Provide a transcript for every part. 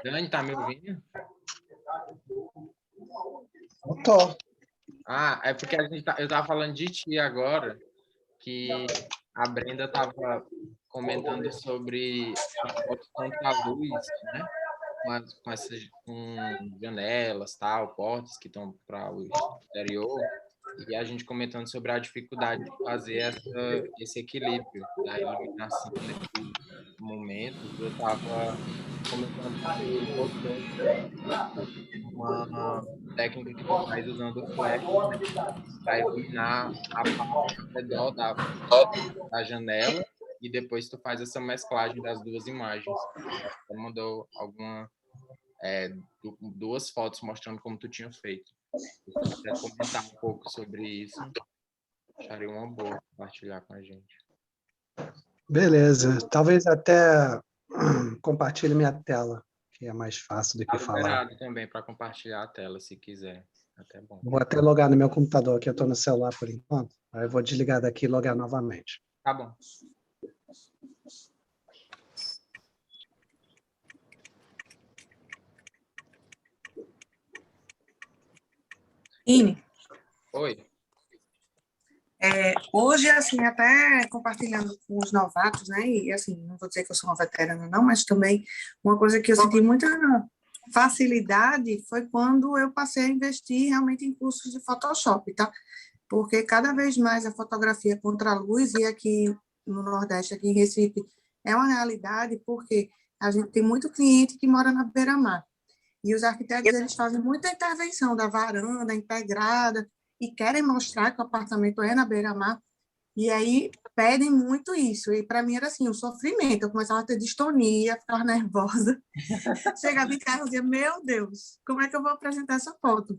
Dani, tá me ouvindo? Eu tô. Ah, é porque eu tava falando de ti agora, que a Brenda tava comentando sobre as fotos contra a luz, né? Com janelas, tal, portas que estão para o exterior, e a gente comentando sobre a dificuldade de fazer esse equilíbrio da iluminação nesse momento. Eu estava comentando que seria importante uma técnica que tu faz usando o flash, né, para iluminar a parte ao redor da janela, e depois tu faz essa mesclagem das duas imagens. Você mandou duas fotos mostrando como tu tinha feito. Se tu quiser comentar um pouco sobre isso, acharia uma boa compartilhar com a gente. Beleza. Talvez até compartilhe minha tela, que é mais fácil do que falar. Liberado também para compartilhar a tela, se quiser. Até bom. Vou até logar no meu computador, que eu estou no celular por enquanto. Aí eu vou desligar daqui e logar novamente. Tá bom. Ine, Oi. hoje, assim, até compartilhando com os novatos, né, e assim, não vou dizer que eu sou uma veterana não, mas também uma coisa que eu senti muita facilidade foi quando eu passei a investir realmente em cursos de Photoshop, tá? Porque cada vez mais a fotografia contra a luz, e aqui no Nordeste, aqui em Recife, é uma realidade, porque a gente tem muito cliente que mora na beira-mar. E os arquitetos, eles fazem muita intervenção da varanda integrada e querem mostrar que o apartamento é na beira-mar, e aí pedem muito isso. E para mim era assim, um sofrimento. Eu começava a ter distonia, ficar nervosa. Chegava em casa e dizia, meu Deus, como é que eu vou apresentar essa foto?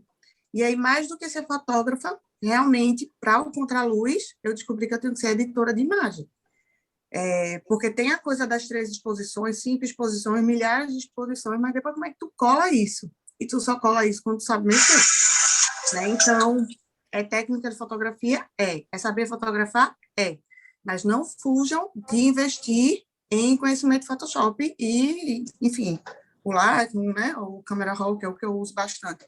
E aí, mais do que ser fotógrafa, realmente, para o contraluz, eu descobri que eu tenho que ser editora de imagem. Porque tem a coisa das 3 exposições, 5 exposições, milhares de exposições, mas depois como é que tu cola isso? E tu só cola isso quando tu sabe mexer. Né? Então, é técnica de fotografia? É saber fotografar? Mas não fujam de investir em conhecimento de Photoshop e, enfim, o Lightroom, né? O Camera Raw, que é o que eu uso bastante.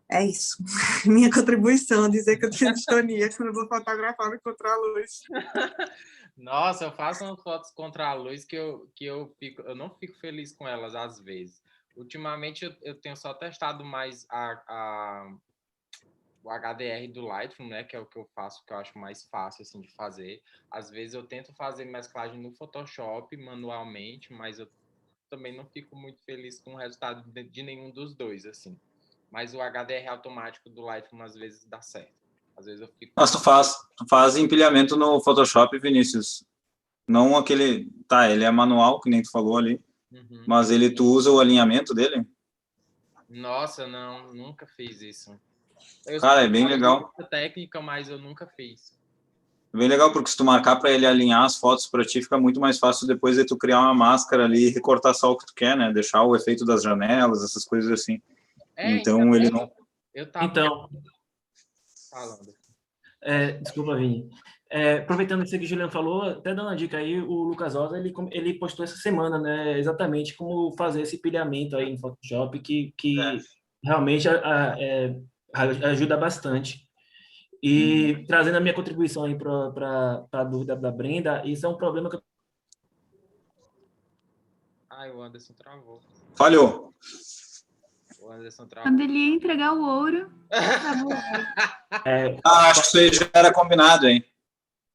É isso. Minha contribuição, dizer que eu tenho distonia quando eu vou fotografar no contraluz. Nossa, eu faço umas fotos contra a luz que eu não fico feliz com elas às vezes. Ultimamente eu tenho só testado mais o HDR do Lightroom, né, que é o que eu faço, que eu acho mais fácil assim de fazer. Às vezes eu tento fazer mesclagem no Photoshop manualmente, mas eu também não fico muito feliz com o resultado de nenhum dos dois, assim. Mas o HDR automático do Lightroom às vezes dá certo. Às vezes eu fico... Mas tu faz empilhamento no Photoshop, Vinícius. Não aquele... Tá, ele é manual, que nem tu falou ali. Uhum. Mas tu usa o alinhamento dele? Nossa, não, nunca fiz isso. Cara, é bem legal. Técnica, mas eu nunca fiz. É bem legal, porque se tu marcar para ele alinhar as fotos para ti, fica muito mais fácil depois de tu criar uma máscara ali e recortar só o que tu quer, né? Deixar o efeito das janelas, essas coisas assim. Então, ele não... Eu tava Então, falando. Desculpa, Vini. Aproveitando isso que o Juliano falou, até dando uma dica aí, o Lucas Rosa, ele postou essa semana, né, exatamente como fazer esse pilhamento aí em Photoshop, que realmente ajuda bastante. E trazendo a minha contribuição aí para a dúvida da Brenda, isso é um problema que eu... Ai, o Anderson travou. Falhou. O Anderson travou. Quando ele ia entregar o ouro, Acho que isso aí já era combinado, hein?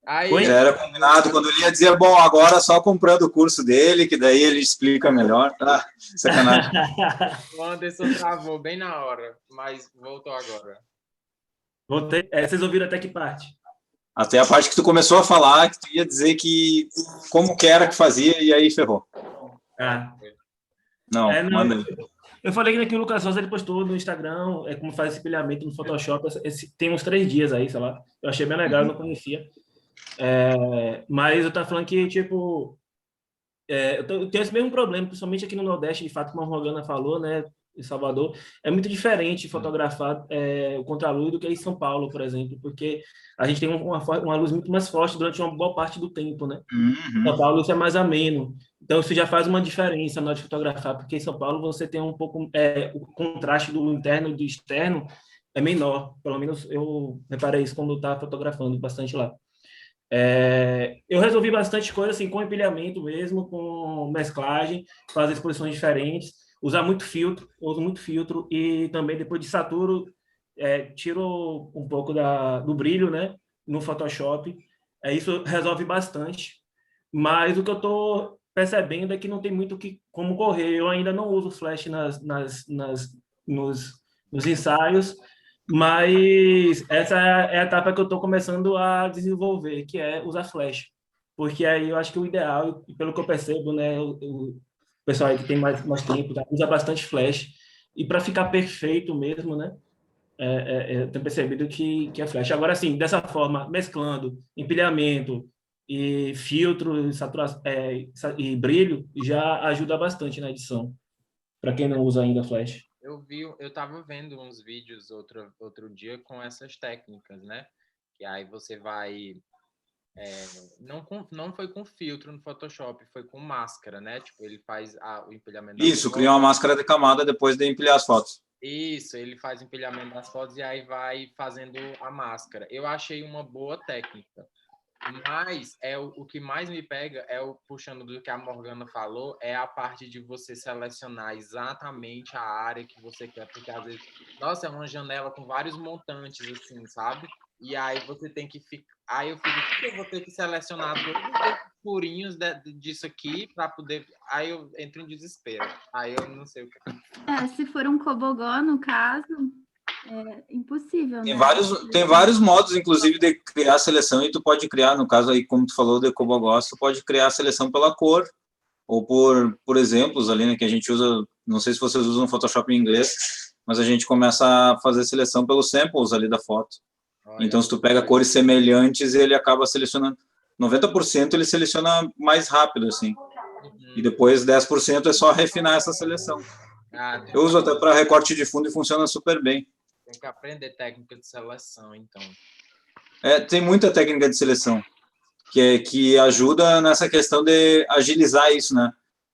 Aí, já era combinado. Quando ele ia dizer, bom, agora só comprando o curso dele, que daí ele explica melhor. Sacanagem. O Anderson travou bem na hora, mas voltou agora. Voltei. Vocês ouviram até que parte? Até a parte que tu começou a falar, que tu ia dizer que como que era que fazia, e aí ferrou. Não, manda aí. Eu falei que o Lucas Rosa ele postou no Instagram como faz esse pilhamento no Photoshop. Tem uns 3 dias aí, sei lá. Eu achei bem legal, eu não conhecia. Mas eu tava falando que, tipo, eu tenho esse mesmo problema, principalmente aqui no Nordeste, de fato, como a Morgana falou, né? em Salvador, é muito diferente fotografar o contraluz do que em São Paulo, por exemplo, porque a gente tem uma luz muito mais forte durante uma boa parte do tempo, né? Em São Paulo isso é mais ameno. Então, isso já faz uma diferença na hora de fotografar, porque em São Paulo você tem um pouco... o contraste do interno e do externo é menor. Pelo menos eu reparei isso quando eu estava fotografando bastante lá. Eu resolvi bastante coisa assim, com empilhamento mesmo, com mesclagem, fazer exposições diferentes, usar muito filtro, uso muito filtro, e também depois de saturo, tiro um pouco do brilho, né, no Photoshop. Isso resolve bastante, mas o que eu estou percebendo é que não tem muito como correr. Eu ainda não uso flash nos ensaios, mas essa é a etapa que eu estou começando a desenvolver, que é usar flash. Porque aí eu acho que o ideal, pelo que eu percebo, né, o pessoal aí que tem mais tempo, usa bastante flash. E para ficar perfeito mesmo, né, eu tenho percebido que é flash. Agora, assim, dessa forma, mesclando estabilizamento e filtro, saturação, e brilho, já ajuda bastante na edição, para quem não usa ainda flash. Eu tava vendo uns vídeos outro dia com essas técnicas, né? Que aí você vai... não foi com filtro no Photoshop, foi com máscara, né? Tipo, ele faz o empilhamento das Isso, cria uma máscara de camada depois de empilhar as fotos. Isso, ele faz o empilhamento das fotos e aí vai fazendo a máscara. Eu achei uma boa técnica. Mas o que mais me pega puxando do que a Morgana falou, é a parte de você selecionar exatamente a área que você quer, porque às vezes, nossa, é uma janela com vários montantes, assim, sabe? E aí você tem que ficar... Aí eu vou ter que selecionar todos os furinhos disso aqui para poder... Aí eu entro em desespero. Aí eu não sei o que... Se for um cobogó, no caso, é impossível, né? Tem vários modos, inclusive, de criar a seleção, e tu pode criar, no caso aí, como tu falou de cobogó, tu pode criar a seleção pela cor, ou por exemplos ali, né, que a gente usa, não sei se vocês usam Photoshop em inglês, mas a gente começa a fazer seleção pelos samples ali da foto. Olha. Então, se tu pega cores semelhantes, ele acaba selecionando, 90% ele seleciona mais rápido, assim, e depois 10% é só refinar essa seleção. Eu uso até para recorte de fundo e funciona super bem. Tem que aprender técnica de seleção, então. Tem muita técnica de seleção que ajuda nessa questão de agilizar isso, né?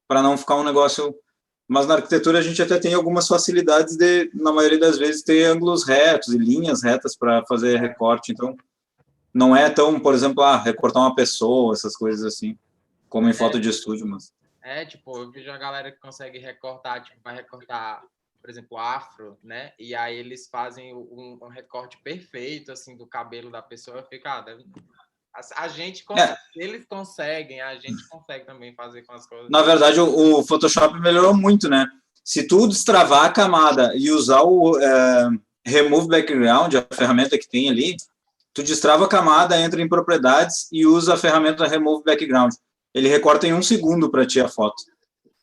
Para não ficar um negócio... Mas na arquitetura a gente até tem algumas facilidades de, na maioria das vezes, ter ângulos retos e linhas retas para fazer recorte. Então, não é tão, por exemplo, recortar uma pessoa, essas coisas assim, como em foto de estúdio, mas... tipo, eu vejo a galera que consegue recortar, tipo, vai recortar, por exemplo, afro, né? E aí eles fazem um recorte perfeito, assim, do cabelo da pessoa. Fica, a gente consegue, eles conseguem, a gente consegue também fazer com as coisas. Na verdade, o Photoshop melhorou muito, né? Se tu destravar a camada e usar o Remove Background, a ferramenta que tem ali, tu destrava a camada, entra em propriedades e usa a ferramenta Remove Background. Ele recorta em 1 segundo para ti a foto.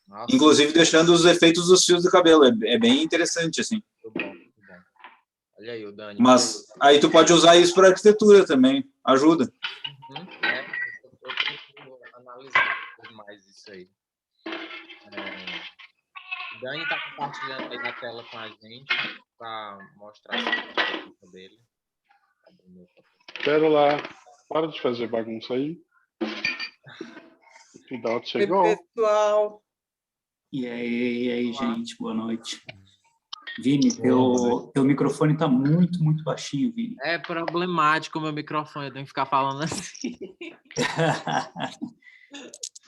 Nossa. Inclusive deixando os efeitos dos fios do cabelo. É bem interessante, assim. Muito bom, muito bom. Olha aí o Dani. Mas aí tu pode usar isso para arquitetura também. Ajuda. Eu preciso analisar mais isso aí. O Dani está compartilhando aí na tela com a gente para mostrar a dele. Pera lá. Para de fazer bagunça aí. O Dalton chegou. Oi, pessoal. E aí, gente, boa noite. Vini, teu microfone está muito, muito baixinho, Vini. É problemático o meu microfone, eu tenho que ficar falando assim.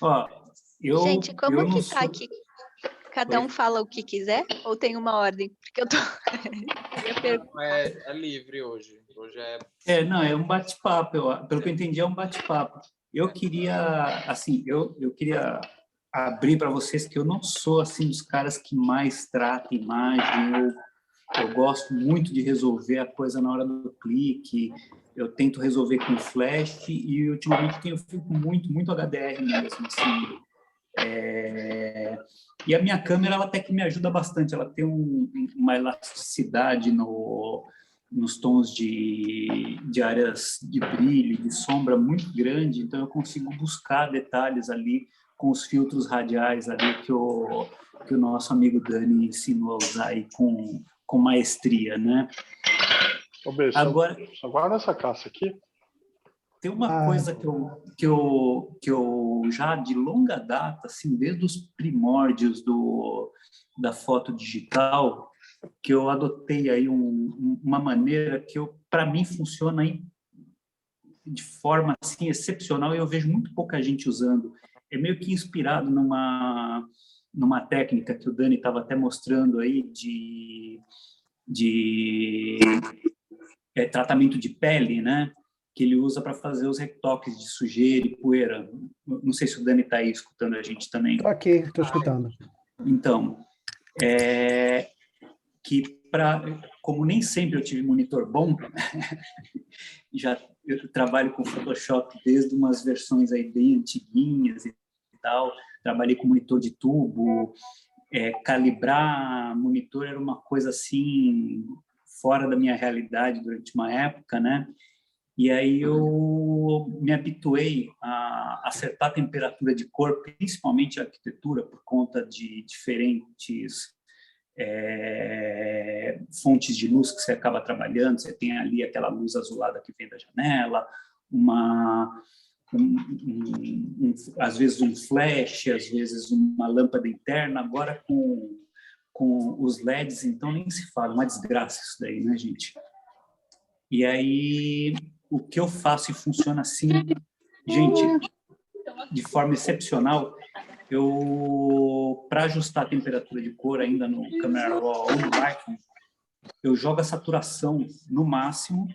Ó, gente, como que tá aqui? Cada um fala o que quiser ou tem uma ordem? Porque eu tô... é livre hoje. Hoje é... é um bate-papo. Pelo que eu entendi, é um bate-papo. Eu queria, assim, eu queria abrir para vocês que eu não sou, assim, dos caras que mais tratam imagem. Eu gosto muito de resolver a coisa na hora do clique. Eu tento resolver com flash e, ultimamente, eu fico muito HDR mesmo, assim. E a minha câmera, ela até que me ajuda bastante. Ela tem uma elasticidade nos tons de áreas de brilho, de sombra muito grande, então eu consigo buscar detalhes ali com os filtros radiais ali que o nosso amigo Dani ensinou a usar aí com maestria, né? Ô, B, Agora, só guarda essa caixa aqui. tem uma coisa que eu já de longa data, assim, desde os primórdios da foto digital, que eu adotei aí uma maneira que para mim funciona aí de forma assim excepcional e eu vejo muito pouca gente usando. É meio que inspirado numa técnica que o Dani estava até mostrando aí de tratamento de pele, né? Que ele usa para fazer os retoques de sujeira e poeira. Não sei se o Dani está aí escutando a gente também. Estou aqui, estou escutando. Então, como nem sempre eu tive monitor bom, eu trabalho com Photoshop desde umas versões aí bem antiguinhas e tal. Trabalhei com monitor de tubo. Calibrar monitor era uma coisa assim fora da minha realidade durante uma época, né? E aí eu me habituei a acertar a temperatura de cor, principalmente a arquitetura, por conta de diferentes fontes de luz que você acaba trabalhando. Você tem ali aquela luz azulada que vem da janela, às vezes um flash, às vezes uma lâmpada interna. Agora com os LEDs, então nem se fala, uma desgraça isso daí, né, gente? E aí o que eu faço e funciona assim, gente, de forma excepcional, para ajustar a temperatura de cor ainda no Camera Raw ou no Lightroom, eu jogo a saturação no máximo,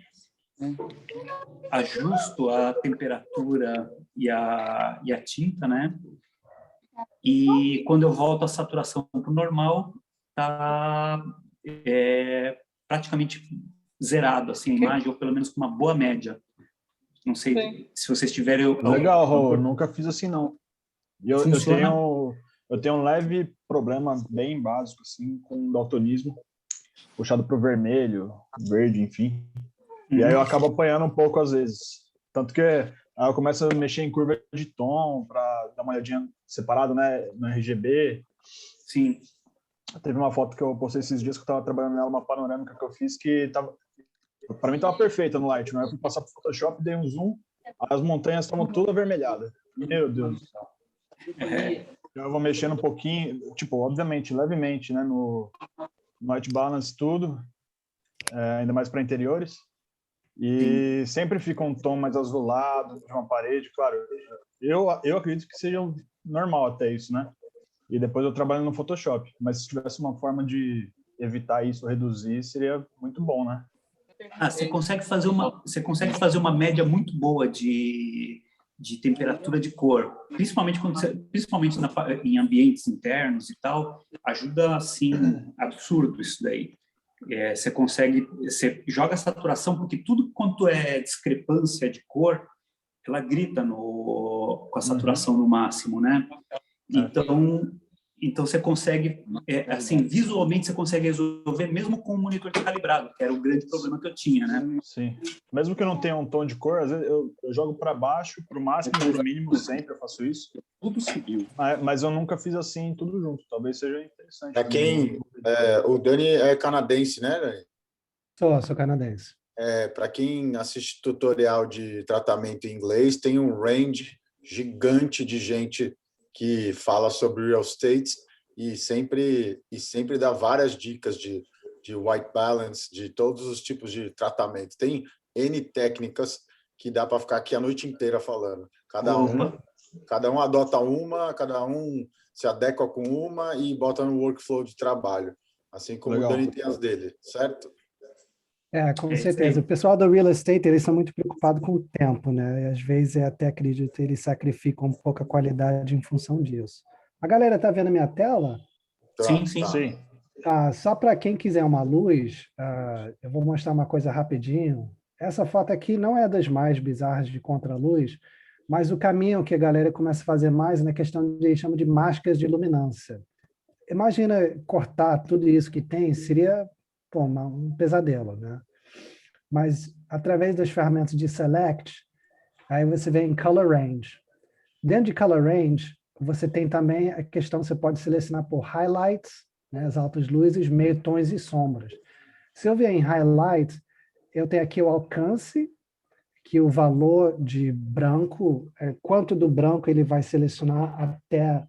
ajusto a temperatura e a tinta, né? E quando eu volto a saturação para o normal, tá praticamente zerado assim, a imagem, ou pelo menos com uma boa média. Não sei se vocês tiverem... Legal, Raul, eu nunca fiz assim, não. Eu tenho um leve problema bem básico, assim, com daltonismo, puxado para o vermelho, verde, enfim. E aí eu acabo apanhando um pouco às vezes. Tanto que aí eu começo a mexer em curva de tom para dar uma olhadinha separada, né, no RGB. Sim. Teve uma foto que eu postei esses dias que eu estava trabalhando nela, uma panorâmica que eu fiz que para mim estava perfeita no Lightroom. Eu fui passar para o Photoshop, dei um zoom, as montanhas estavam todas avermelhadas. Meu Deus do céu. Eu vou mexendo um pouquinho, tipo, obviamente, levemente, né, no white balance, tudo, ainda mais para interiores. E sempre fica um tom mais azulado de uma parede, claro. Eu acredito que seja normal até isso, né? E depois eu trabalho no Photoshop. Mas se tivesse uma forma de evitar isso, reduzir, seria muito bom, né? Você consegue fazer uma média muito boa de temperatura de cor, principalmente em ambientes internos e tal. Ajuda assim, absurdo isso daí. Você joga a saturação, porque tudo quanto é discrepância de cor, ela grita com a saturação no máximo, né? Então você consegue, assim, visualmente você consegue resolver mesmo com o monitor calibrado, que era o grande problema que eu tinha, né? Sim. Mesmo que eu não tenha um tom de cor, às vezes eu jogo para baixo, para o máximo, para o mínimo, sempre eu faço isso. Tudo seguiu. Mas eu nunca fiz assim tudo junto. Talvez seja interessante. Para quem... o Dani é canadense, né, Dani? Sou canadense. Para quem assiste tutorial de tratamento em inglês, tem um range gigante de gente que fala sobre real estate e sempre dá várias dicas de white balance, de todos os tipos de tratamento. Tem N técnicas que dá para ficar aqui a noite inteira falando. Cada um adota uma, cada um se adequa com uma e bota no workflow de trabalho. Assim como o Dani tem as dele, certo? Com certeza. O pessoal do real estate, eles são muito preocupados com o tempo, né? E às vezes, até acredito, eles sacrificam um pouco a qualidade em função disso. A galera está vendo a minha tela? Sim. Só para quem quiser uma luz, eu vou mostrar uma coisa rapidinho. Essa foto aqui não é das mais bizarras de contraluz, mas o caminho que a galera começa a fazer mais na questão de chama de máscaras de luminância. Imagina cortar tudo isso que tem, seria um pesadelo, né? Mas através das ferramentas de Select, aí você vem em Color Range. Dentro de Color Range, você tem também a questão, você pode selecionar por highlights, né, as altas luzes, meio tons e sombras. Se eu vier em highlights, eu tenho aqui o alcance, que o valor de branco, quanto do branco ele vai selecionar até,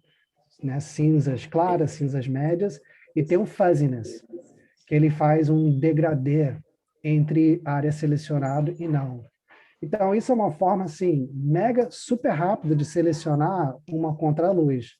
né, cinzas claras, cinzas médias, e tem um fuzziness, que ele faz um degradê entre a área selecionada e não. Então, isso é uma forma, assim, mega, super rápida de selecionar uma contraluz.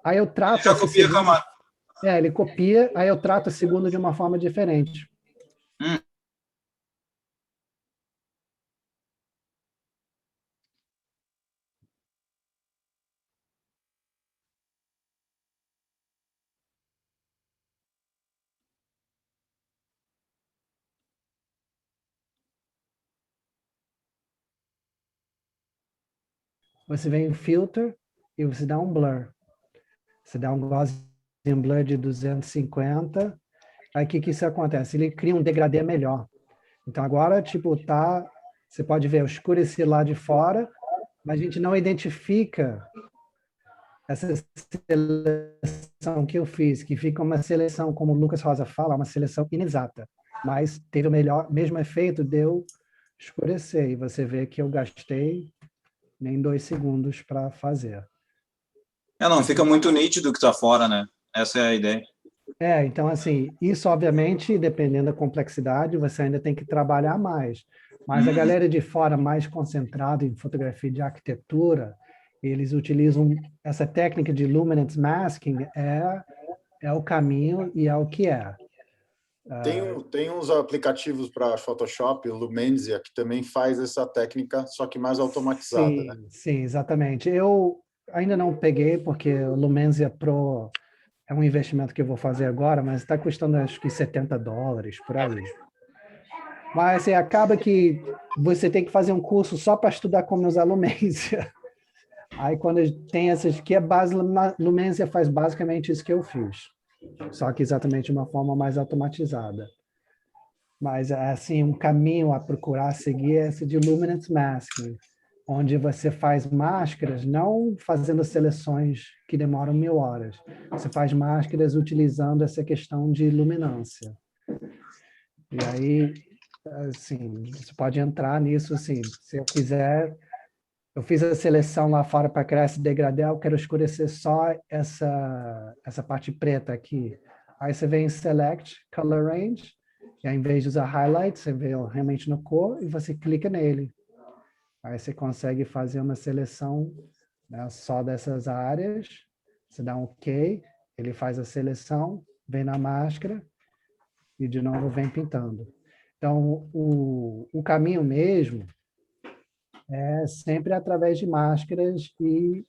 Aí eu trato... Já copia a camada. Ele copia, aí eu trato o segundo de uma forma diferente. Você vem em Filter e você dá um Blur. Você dá um Gaussian Blur de 250. Aí o que isso acontece? Ele cria um degradê melhor. Então agora, tipo, você pode ver, eu escureci lá de fora, mas a gente não identifica essa seleção que eu fiz, que fica uma seleção, como o Lucas Rosa fala, uma seleção inexata. Mas teve o mesmo efeito de eu escurecer. E você vê que eu gastei nem 2 segundos para fazer. Não fica muito nítido o que está fora, né? Essa é a ideia. Então, assim, isso, obviamente, dependendo da complexidade, você ainda tem que trabalhar mais. Mas a galera de fora, mais concentrada em fotografia de arquitetura, eles utilizam essa técnica de luminance masking, é o caminho e é o que é. Tem uns aplicativos para Photoshop, o Lumenzia, que também faz essa técnica, só que mais automatizada, sim, né? Sim, exatamente. Eu ainda não peguei, porque o Lumenzia Pro é um investimento que eu vou fazer agora, mas está custando acho que $70, por aí. Mas assim, acaba que você tem que fazer um curso só para estudar como usar Lumenzia. Aí quando tem essas que é base, Lumenzia faz basicamente isso que eu fiz, só que exatamente de uma forma mais automatizada. Mas assim, um caminho a procurar seguir é esse de luminance masking, onde você faz máscaras não fazendo seleções que demoram 1000 horas. Você faz máscaras utilizando essa questão de luminância. E aí, assim, você pode entrar nisso, assim, se eu quiser. Eu fiz a seleção lá fora para criar esse degradê, eu quero escurecer só essa parte preta aqui. Aí você vem em Select, Color Range, e ao invés de usar Highlight, você vê realmente no cor e você clica nele. Aí você consegue fazer uma seleção, né, só dessas áreas, você dá um OK, ele faz a seleção, vem na máscara e de novo vem pintando. Então, o caminho mesmo é sempre através de máscaras e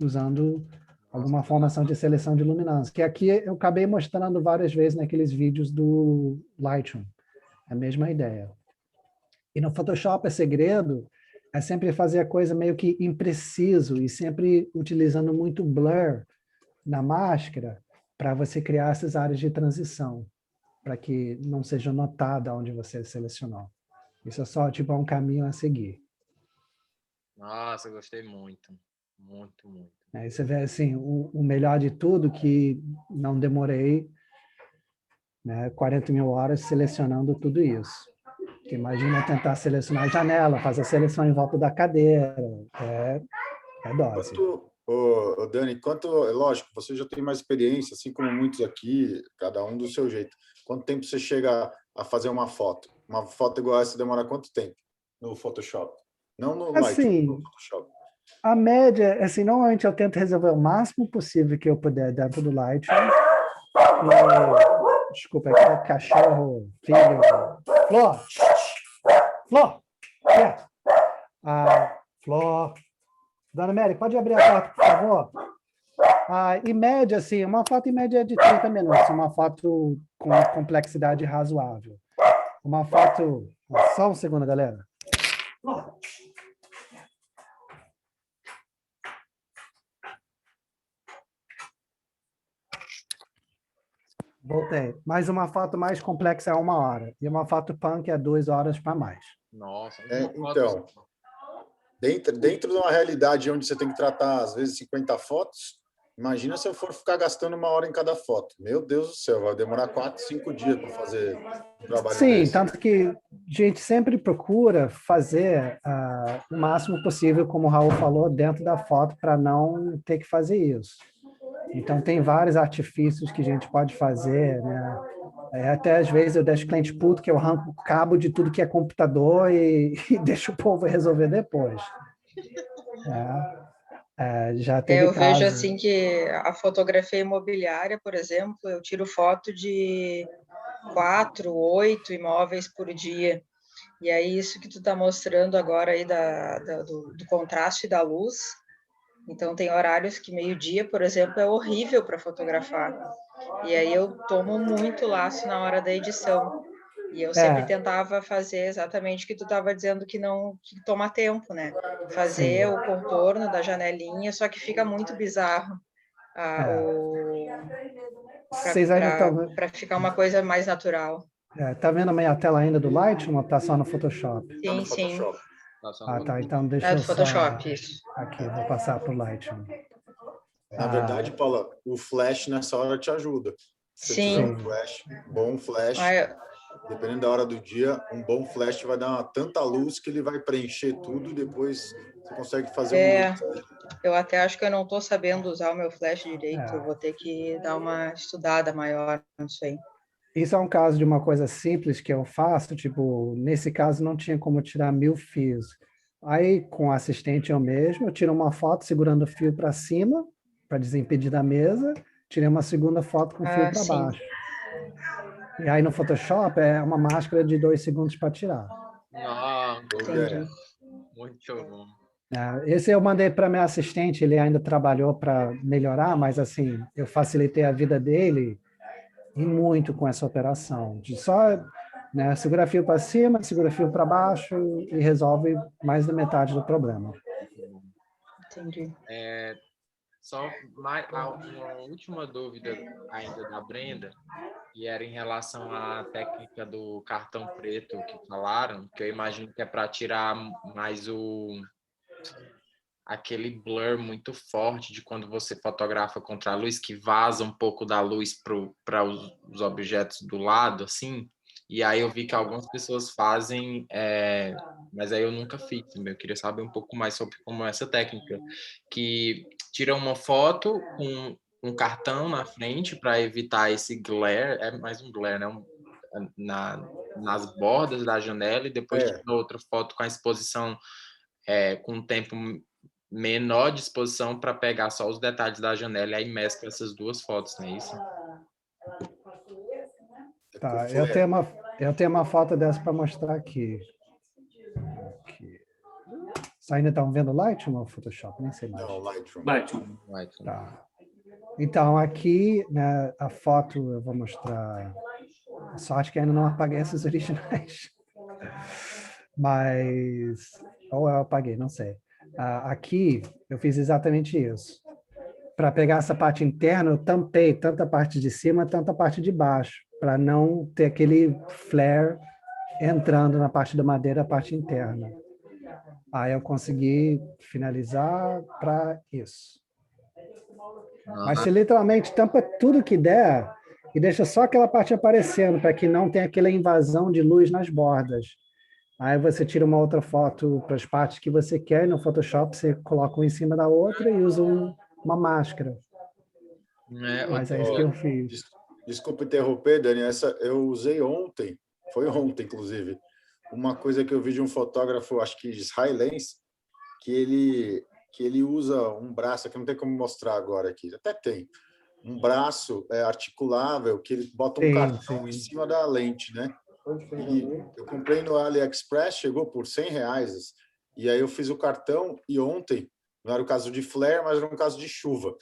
usando alguma formação de seleção de luminância, que aqui eu acabei mostrando várias vezes naqueles vídeos do Lightroom. É a mesma ideia. E no Photoshop, o segredo é sempre fazer a coisa meio que impreciso e sempre utilizando muito blur na máscara para você criar essas áreas de transição, para que não seja notada onde você selecionou. Isso é só tipo um caminho a seguir. Nossa, gostei muito. Muito, muito. Aí você vê assim, o melhor de tudo que não demorei, né, 40 mil horas selecionando tudo isso. Porque imagina tentar selecionar a janela, fazer a seleção em volta da cadeira. É dose. Dani, lógico, você já tem mais experiência, assim como muitos aqui, cada um do seu jeito. Quanto tempo você chega a fazer uma foto? Uma foto igual essa demora quanto tempo no Photoshop? Não no Lightroom, no Photoshop. A média, assim, normalmente eu tento resolver o máximo possível que eu puder dentro do Lightroom. Desculpa, aqui é cachorro, filho. Flor! Flor! Flor! Dona Mary, pode abrir a porta, por favor? Em média, assim, uma foto em média é de 30 minutos, uma foto com complexidade razoável. Uma foto... Só um segundo, galera. Voltei. Mas uma foto mais complexa é 1 hora. E uma foto punk é 2 horas para mais. Nossa. Então, dentro de uma realidade onde você tem que tratar, às vezes, 50 fotos, imagina se eu for ficar gastando 1 hora em cada foto. Meu Deus do céu, vai demorar 4, 5 dias para fazer um trabalho Sim, desse. tanto que a gente sempre procura fazer o máximo possível, como o Raul falou, dentro da foto, para não ter que fazer isso. Então, tem vários artifícios que a gente pode fazer, né? Até às vezes eu deixo o cliente puto que eu arranco o cabo de tudo que é computador e deixo o povo resolver depois. Já teve Eu vejo caso. assim que a fotografia imobiliária, por exemplo, eu tiro foto de 4, 8 imóveis por dia. E aí isso que tu está mostrando agora aí do contraste da luz. Então tem horários que meio-dia, por exemplo, é horrível para fotografar. E aí eu tomo muito laço na hora da edição. E eu sempre tentava fazer exatamente o que tu estava dizendo que toma tempo, né? Fazer o contorno da janelinha, só que fica muito bizarro para ficar uma coisa mais natural. Tá vendo a minha tela ainda do Lightroom ou tá só no Photoshop? Sim, sim. Tá. Então deixa eu do Photoshop, isso. Aqui, vou passar para o Lightroom. Na verdade, Paula, o flash nessa hora te ajuda. Se Sim. tiver um bom flash, dependendo da hora do dia, um bom flash vai dar tanta luz que ele vai preencher tudo e depois você consegue fazer um mix. Eu até acho que eu não estou sabendo usar o meu flash direito. Eu vou ter que dar uma estudada maior, não sei. Isso é um caso de uma coisa simples que eu faço, tipo, nesse caso não tinha como tirar 1000 fios. Aí, com o assistente eu mesmo, eu tiro uma foto segurando o fio para cima, para desimpedir da mesa, tirei uma segunda foto com o fio para baixo. E aí no Photoshop é uma máscara de 2 segundos para tirar. Entendi. Muito bom. Esse eu mandei para meu assistente, ele ainda trabalhou para melhorar, mas assim, eu facilitei a vida dele e muito com essa operação, de só segura fio para cima, segura fio para baixo e resolve mais da metade do problema. Entendi. Só uma última dúvida ainda da Brenda, e era em relação à técnica do cartão preto que falaram, que eu imagino que é para tirar mais aquele blur muito forte de quando você fotografa contra a luz, que vaza um pouco da luz para os objetos do lado, assim. E aí eu vi que algumas pessoas fazem, mas aí eu nunca fiz, eu queria saber um pouco mais sobre como é essa técnica, que tira uma foto com um cartão na frente para evitar esse glare, é mais um glare, né? Nas bordas da janela, e depois tira outra foto com a exposição com um tempo menor de exposição para pegar só os detalhes da janela, e aí mescla essas duas fotos, não é isso? Tá, eu tenho uma foto dessa para mostrar aqui. Vocês ainda estão vendo o Lightroom ou Photoshop? Nem sei mais. Não, Lightroom. Tá. Então, aqui, né, a foto eu vou mostrar. Sorte que ainda não apaguei essas originais. Mas... Ou eu apaguei, não sei. Aqui, eu fiz exatamente isso. Para pegar essa parte interna, eu tampei tanto a parte de cima, tanto a parte de baixo, para não ter aquele flare entrando na parte da madeira, a parte interna. Aí eu consegui finalizar para isso. Mas você literalmente tampa tudo que der e deixa só aquela parte aparecendo, para que não tenha aquela invasão de luz nas bordas. Aí você tira uma outra foto para as partes que você quer, e no Photoshop você coloca uma em cima da outra e usa uma máscara. Mas é isso que eu fiz. Desculpa interromper, Dani, eu usei ontem, foi ontem, inclusive, uma coisa que eu vi de um fotógrafo, acho que israelense, que ele usa um braço, que não tem como mostrar agora aqui, até tem, um braço articulável, que ele bota um cartão em cima da lente, né? E eu comprei no AliExpress, chegou por R$100, e aí eu fiz o cartão, e ontem, não era o caso de flare, mas era um caso de chuva.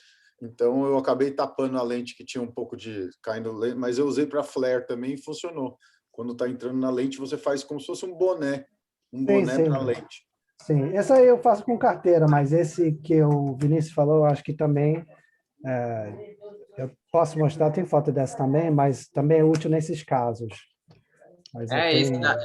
Então, eu acabei tapando a lente que tinha um pouco de caindo, mas eu usei para flare também e funcionou. Quando está entrando na lente, você faz como se fosse um boné para lente. Sim, essa aí eu faço com carteira, mas esse que o Vinícius falou, eu acho que também eu posso mostrar, tem foto dessa também, mas também é útil nesses casos. Mas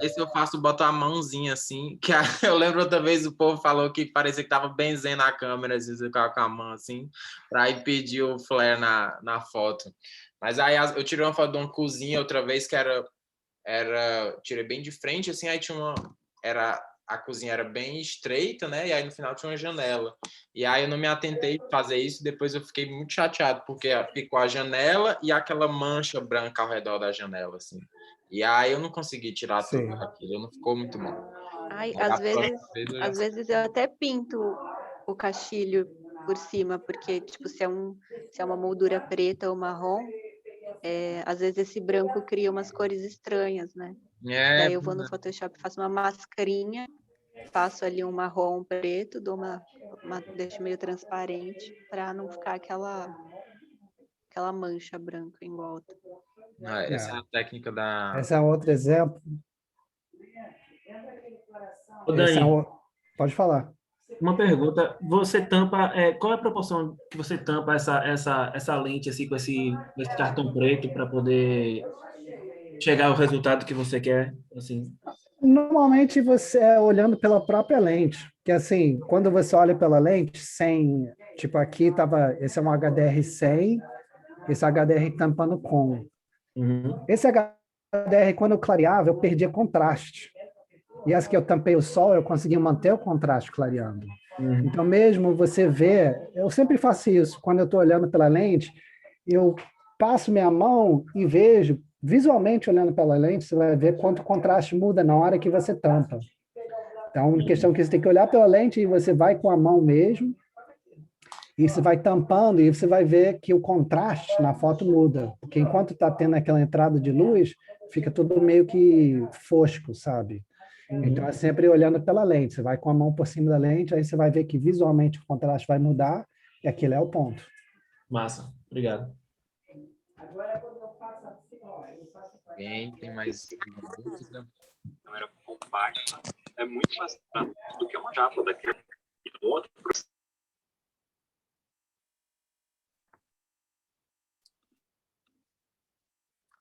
esse eu faço, boto a mãozinha assim, que eu lembro outra vez o povo falou que parecia que tava benzendo a câmera, às vezes eu ficava com a mão assim, para impedir o flare na foto. Mas aí eu tirei uma foto de uma cozinha outra vez que tirei bem de frente, assim, aí tinha a cozinha era bem estreita, né? E aí no final tinha uma janela. E aí eu não me atentei a fazer isso, depois eu fiquei muito chateado, porque ficou a janela e aquela mancha branca ao redor da janela, assim. E aí eu não consegui tirar tudo aquilo, não ficou muito bom. Ai, às vezes eu até pinto o caixilho por cima, porque, tipo, se é uma moldura preta ou marrom, às vezes esse branco cria umas cores estranhas, né? Daí eu vou no Photoshop, faço uma mascarinha, faço ali um marrom preto, deixo meio transparente, para não ficar aquela mancha branca em volta. Essa é a técnica da... Esse é outro exemplo. Pode falar. Uma pergunta, você tampa, qual é a proporção que você tampa essa lente assim, com esse cartão preto para poder chegar ao resultado que você quer? Assim? Normalmente você é olhando pela própria lente, que assim, quando você olha pela lente, tipo aqui esse é um HDR 100, esse HDR tampando com. Esse HDR, quando eu clareava, eu perdia contraste. E essa que eu tampei o sol, eu consegui manter o contraste clareando. Então, mesmo você vê, eu sempre faço isso, quando eu estou olhando pela lente, eu passo minha mão e vejo, visualmente olhando pela lente, você vai ver quanto o contraste muda na hora que você tampa. Então, a questão é que você tem que olhar pela lente e você vai com a mão mesmo, e você vai tampando e você vai ver que o contraste na foto muda, porque enquanto está tendo aquela entrada de luz, fica tudo meio que fosco, sabe? Então, é sempre olhando pela lente. Você vai com a mão por cima da lente, aí você vai ver que visualmente o contraste vai mudar, e aquele é o ponto. Massa. Obrigado. Alguém tem mais dúvida? Não era compacto. É muito mais prático do que uma chapa daquele outro.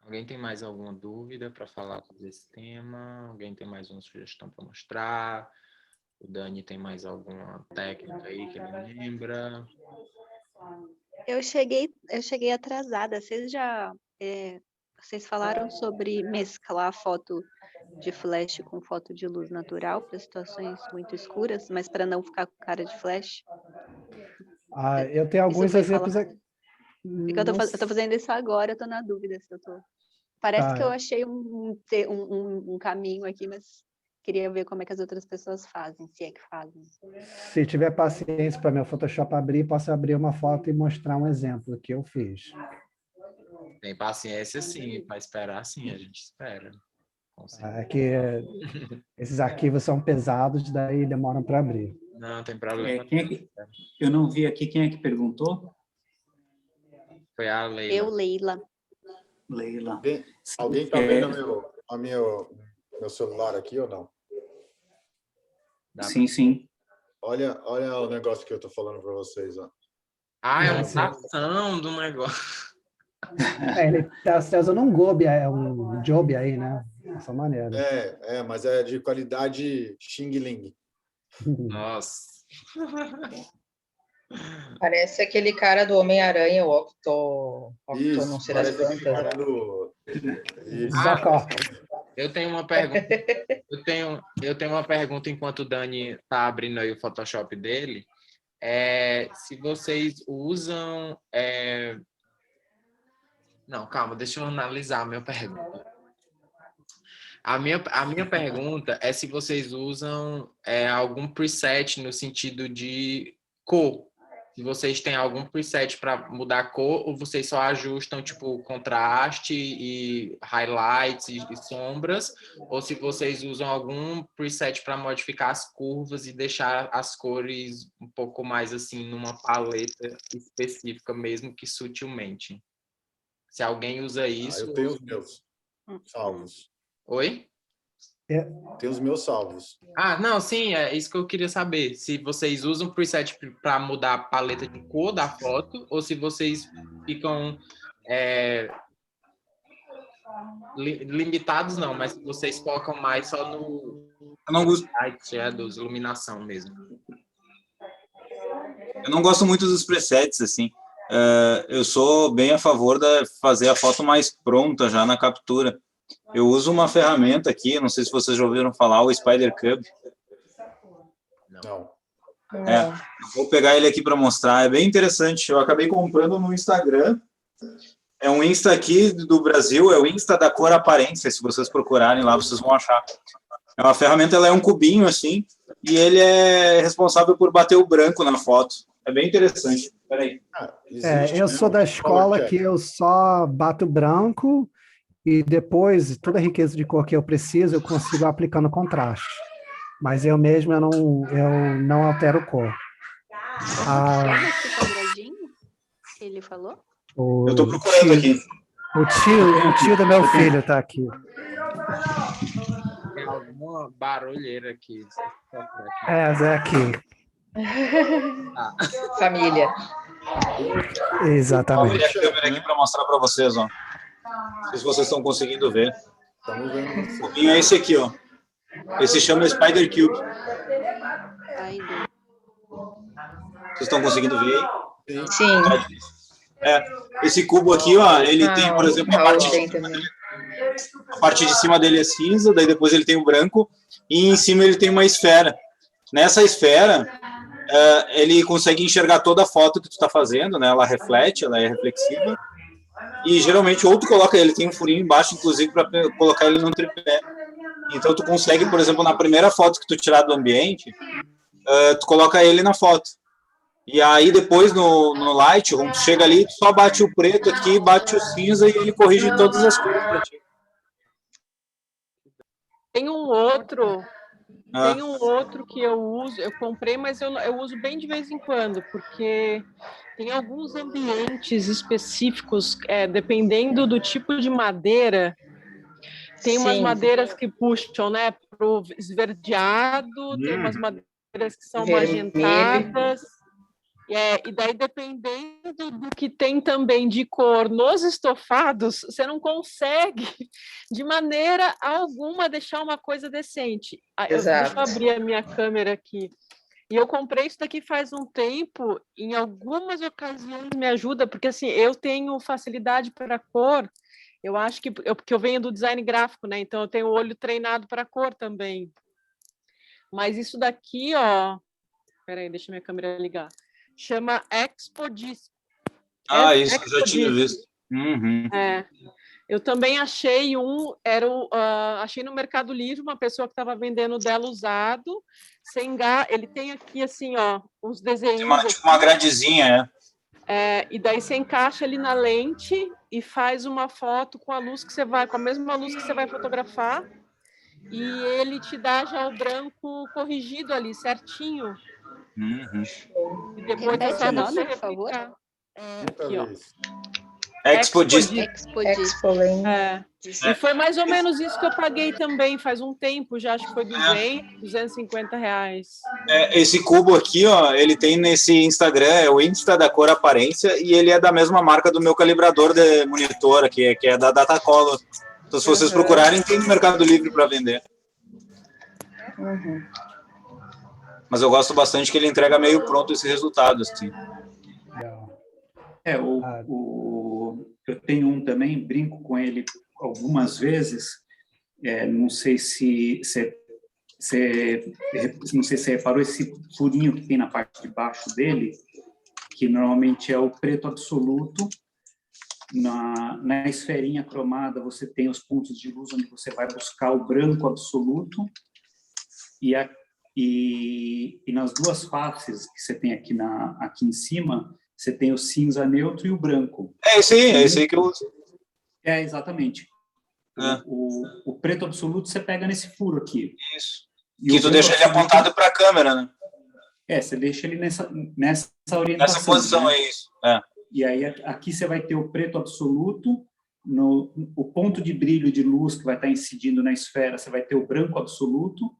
Alguém tem mais alguma dúvida para falar sobre esse tema? Alguém tem mais uma sugestão para mostrar? O Dani tem mais alguma técnica aí que ele lembra? Eu cheguei atrasada. Vocês falaram sobre mesclar foto de flash com foto de luz natural para situações muito escuras, mas para não ficar com cara de flash? Eu tenho alguns exemplos aqui. Eu tô fazendo isso agora, eu tô na dúvida se eu tô... Parece que eu achei um caminho aqui, mas queria ver como é que as outras pessoas fazem, se é que fazem. Se tiver paciência para meu Photoshop abrir, posso abrir uma foto e mostrar um exemplo que eu fiz. Tem paciência sim, para esperar sim, a gente espera. É que esses arquivos são pesados, daí demoram para abrir. Não, tem problema. Eu não vi aqui quem é que perguntou. Foi a Leila. Eu, Leila. Alguém está vendo meu celular aqui ou não? Sim. Olha o negócio que eu estou falando para vocês. Ó. É uma ação do negócio. Ele está usando um job aí, né? Dessa maneira. Mas é de qualidade Xing Ling. Nossa. Parece aquele cara do Homem-Aranha, o Octo não sei das quantas. Eu tenho uma pergunta. Eu tenho uma pergunta enquanto o Dani está abrindo aí o Photoshop dele. Se vocês usam... Não, calma, deixa eu analisar a minha pergunta. A minha pergunta é se vocês usam algum preset no sentido de cor. Se vocês têm algum preset para mudar a cor, ou vocês só ajustam, tipo, contraste e highlights e sombras, ou se vocês usam algum preset para modificar as curvas e deixar as cores um pouco mais, assim, numa paleta específica, mesmo que sutilmente. Se alguém usa isso... eu tenho os meus salvos. Oi? Tem os meus salvos. Ah, não, sim, é isso que eu queria saber. Se vocês usam preset para mudar a paleta de cor da foto, ou se vocês ficam limitados, não, mas vocês focam mais só no dos iluminação mesmo. Eu não gosto muito dos presets, assim. Eu sou bem a favor de fazer a foto mais pronta já na captura. Eu uso uma ferramenta aqui, não sei se vocês já ouviram falar, o Spider Cube. Não. Eu vou pegar ele aqui para mostrar, é bem interessante. Eu acabei comprando no Instagram. É um Insta aqui do Brasil, é o Insta da Cor Aparência. Se vocês procurarem lá, vocês vão achar. É uma ferramenta, ela é um cubinho assim, e ele é responsável por bater o branco na foto. É bem interessante. Peraí. Eu sou da escola que eu só bato branco e depois toda a riqueza de cor que eu preciso eu consigo aplicando contraste. Mas eu mesmo eu não altero cor. Esse quadradinho que ele falou? Eu estou procurando aqui. O tio do meu filho está aqui. Tem alguma barulheira aqui. É aqui. Família. Exatamente. Vou abrir a câmera aqui para mostrar para vocês, ó. Não sei se vocês estão conseguindo ver. Estamos vendo. O cubinho é esse aqui, ó. Esse chama Spider Cube. Vocês estão conseguindo ver aí? Sim. Esse cubo aqui, ó, ele tem, por exemplo, a parte de cima dele é cinza, daí depois ele tem o branco, e em cima ele tem uma esfera. Nessa esfera, ele consegue enxergar toda a foto que tu está fazendo, né? Ela reflete, ela é reflexiva, e geralmente ou tu coloca ele, tem um furinho embaixo, inclusive, para colocar ele no tripé. Então tu consegue, por exemplo, na primeira foto que tu tirar do ambiente, tu coloca ele na foto. E aí depois no Lightroom, tu chega ali, tu só bate o preto aqui, bate o cinza e ele corrige todas as cores pra ti. Tem um outro que eu uso, eu comprei, mas eu uso bem de vez em quando, porque tem alguns ambientes específicos, dependendo do tipo de madeira, tem umas madeiras que puxam, né, para o esverdeado, tem umas madeiras que são magentadas. E daí, dependendo do que tem também de cor nos estofados, você não consegue, de maneira alguma, deixar uma coisa decente. Deixa eu abrir a minha câmera aqui. E eu comprei isso daqui faz um tempo, em algumas ocasiões me ajuda, porque assim, eu tenho facilidade para cor, eu acho que porque eu venho do design gráfico, né? Então eu tenho o olho treinado para cor também. Mas isso daqui, ó... Peraí, deixa minha câmera ligar. Chama Expodisc. Isso eu já tinha visto. Uhum. Eu também achei achei no Mercado Livre uma pessoa que estava vendendo dela usado, sem ele tem aqui assim, ó, uns desenhos. Tem tipo uma gradezinha, e daí você encaixa ele na lente e faz uma foto com a luz que você vai, com a mesma luz que você vai fotografar, e ele te dá já o branco corrigido ali, certinho. Uhum. E depois é só você replicar. Aqui, ó. Expodisc. E foi mais ou menos isso que eu paguei também, faz um tempo, já acho que foi 250 reais. Esse cubo aqui, ó, ele tem nesse Instagram, é o Insta da Cor Aparência, e ele é da mesma marca do meu calibrador de monitor aqui, que é da Datacolor. Então, se vocês procurarem, tem no Mercado Livre para vender. Mas eu gosto bastante que ele entrega meio pronto esse resultado, assim. Eu tenho um também, brinco com ele algumas vezes, não sei se você reparou esse furinho que tem na parte de baixo dele, que normalmente é o preto absoluto. Na esferinha cromada você tem os pontos de luz onde você vai buscar o branco absoluto, e e nas duas faces que você tem aqui em cima, você tem o cinza neutro e o branco. É esse aí que eu uso. Exatamente. O preto absoluto você pega nesse furo aqui. Isso. E que tu deixa ele apontado para a câmera, né? Você deixa ele nessa orientação. Nessa posição, né? é isso. E aí aqui você vai ter o preto absoluto, o ponto de brilho de luz que vai estar incidindo na esfera, você vai ter o branco absoluto,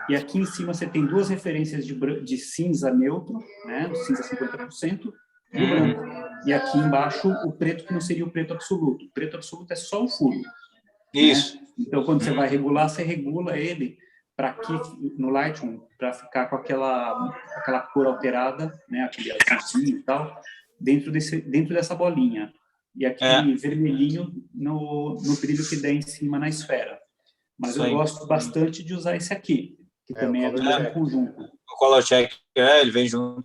e aqui em cima você tem duas referências de cinza neutro, né? O cinza 50%, e o branco. E aqui embaixo o preto, que não seria o preto absoluto. O preto absoluto é só o furo. Isso. Né? Então, quando você vai regular, você regula ele para aqui no Lightroom, para ficar com aquela cor alterada, né? Aquele azulzinho e tal, dentro dessa bolinha. E aqui vermelhinho no brilho que der em cima na esfera. Mas eu gosto bastante de usar esse aqui, que também é do mesmo conjunto. O Color Check, ele vem junto.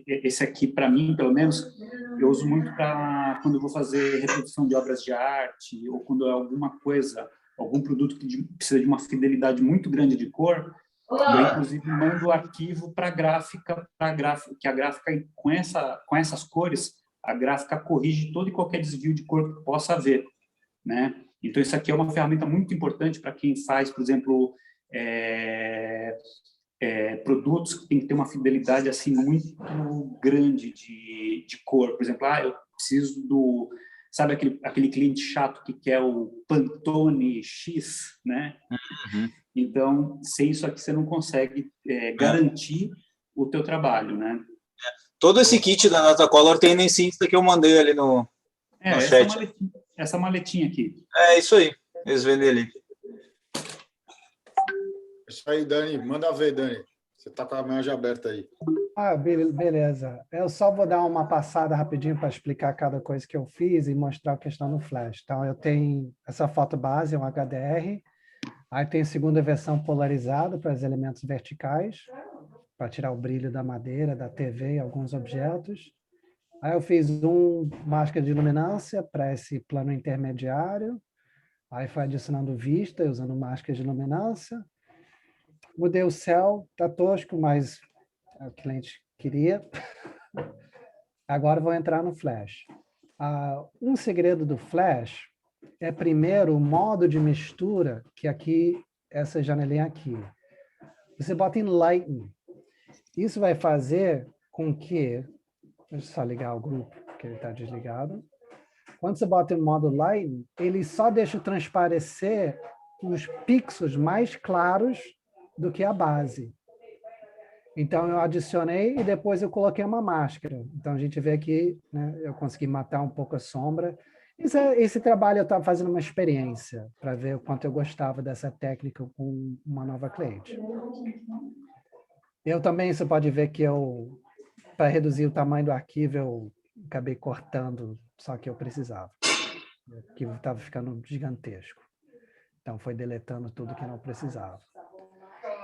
Esse aqui, para mim, pelo menos, eu uso muito para quando eu vou fazer reprodução de obras de arte, ou quando é alguma coisa, algum produto que precisa de uma fidelidade muito grande de cor, eu, inclusive, mando o arquivo para a gráfica, que a gráfica, com essas cores, a gráfica corrige todo e qualquer desvio de cor que possa haver, né? Então, isso aqui é uma ferramenta muito importante para quem faz, por exemplo, produtos que tem que ter uma fidelidade assim muito grande de cor. Por exemplo, eu preciso do... Sabe aquele cliente chato que quer o Pantone X, né? Então, sem isso aqui, você não consegue garantir o teu trabalho, né? Todo esse kit da Datacolor tem nesse Insta que eu mandei ali no chat. Essa maletinha aqui. É isso aí. Eles vendem ali. Isso aí, Dani. Manda ver, Dani. Você está com a imagem aberta aí. Beleza. Eu só vou dar uma passada rapidinho para explicar cada coisa que eu fiz e mostrar a questão no Flash. Então, eu tenho essa foto base, um HDR. Aí tem a segunda versão polarizada para os elementos verticais, para tirar o brilho da madeira, da TV e alguns objetos. Aí eu fiz máscara de luminância para esse plano intermediário. Aí foi adicionando vista, usando máscara de luminância. Mudei o céu, tá tosco, mas o cliente queria. Agora vou entrar no Flash. Um segredo do Flash é, primeiro, o modo de mistura, que aqui, essa janelinha aqui. Você bota em Lighten. Isso vai fazer com que... Deixa eu só ligar o grupo, porque ele está desligado. Quando você bota em modo Lighten, ele só deixa transparecer os pixels mais claros do que a base. Então, eu adicionei e depois eu coloquei uma máscara. Então, a gente vê aqui, né, eu consegui matar um pouco a sombra. Esse trabalho eu estava fazendo uma experiência para ver o quanto eu gostava dessa técnica com uma nova cliente. Eu também, você pode ver que para reduzir o tamanho do arquivo, eu acabei cortando só que eu precisava. O arquivo estava ficando gigantesco. Então, foi deletando tudo que não precisava.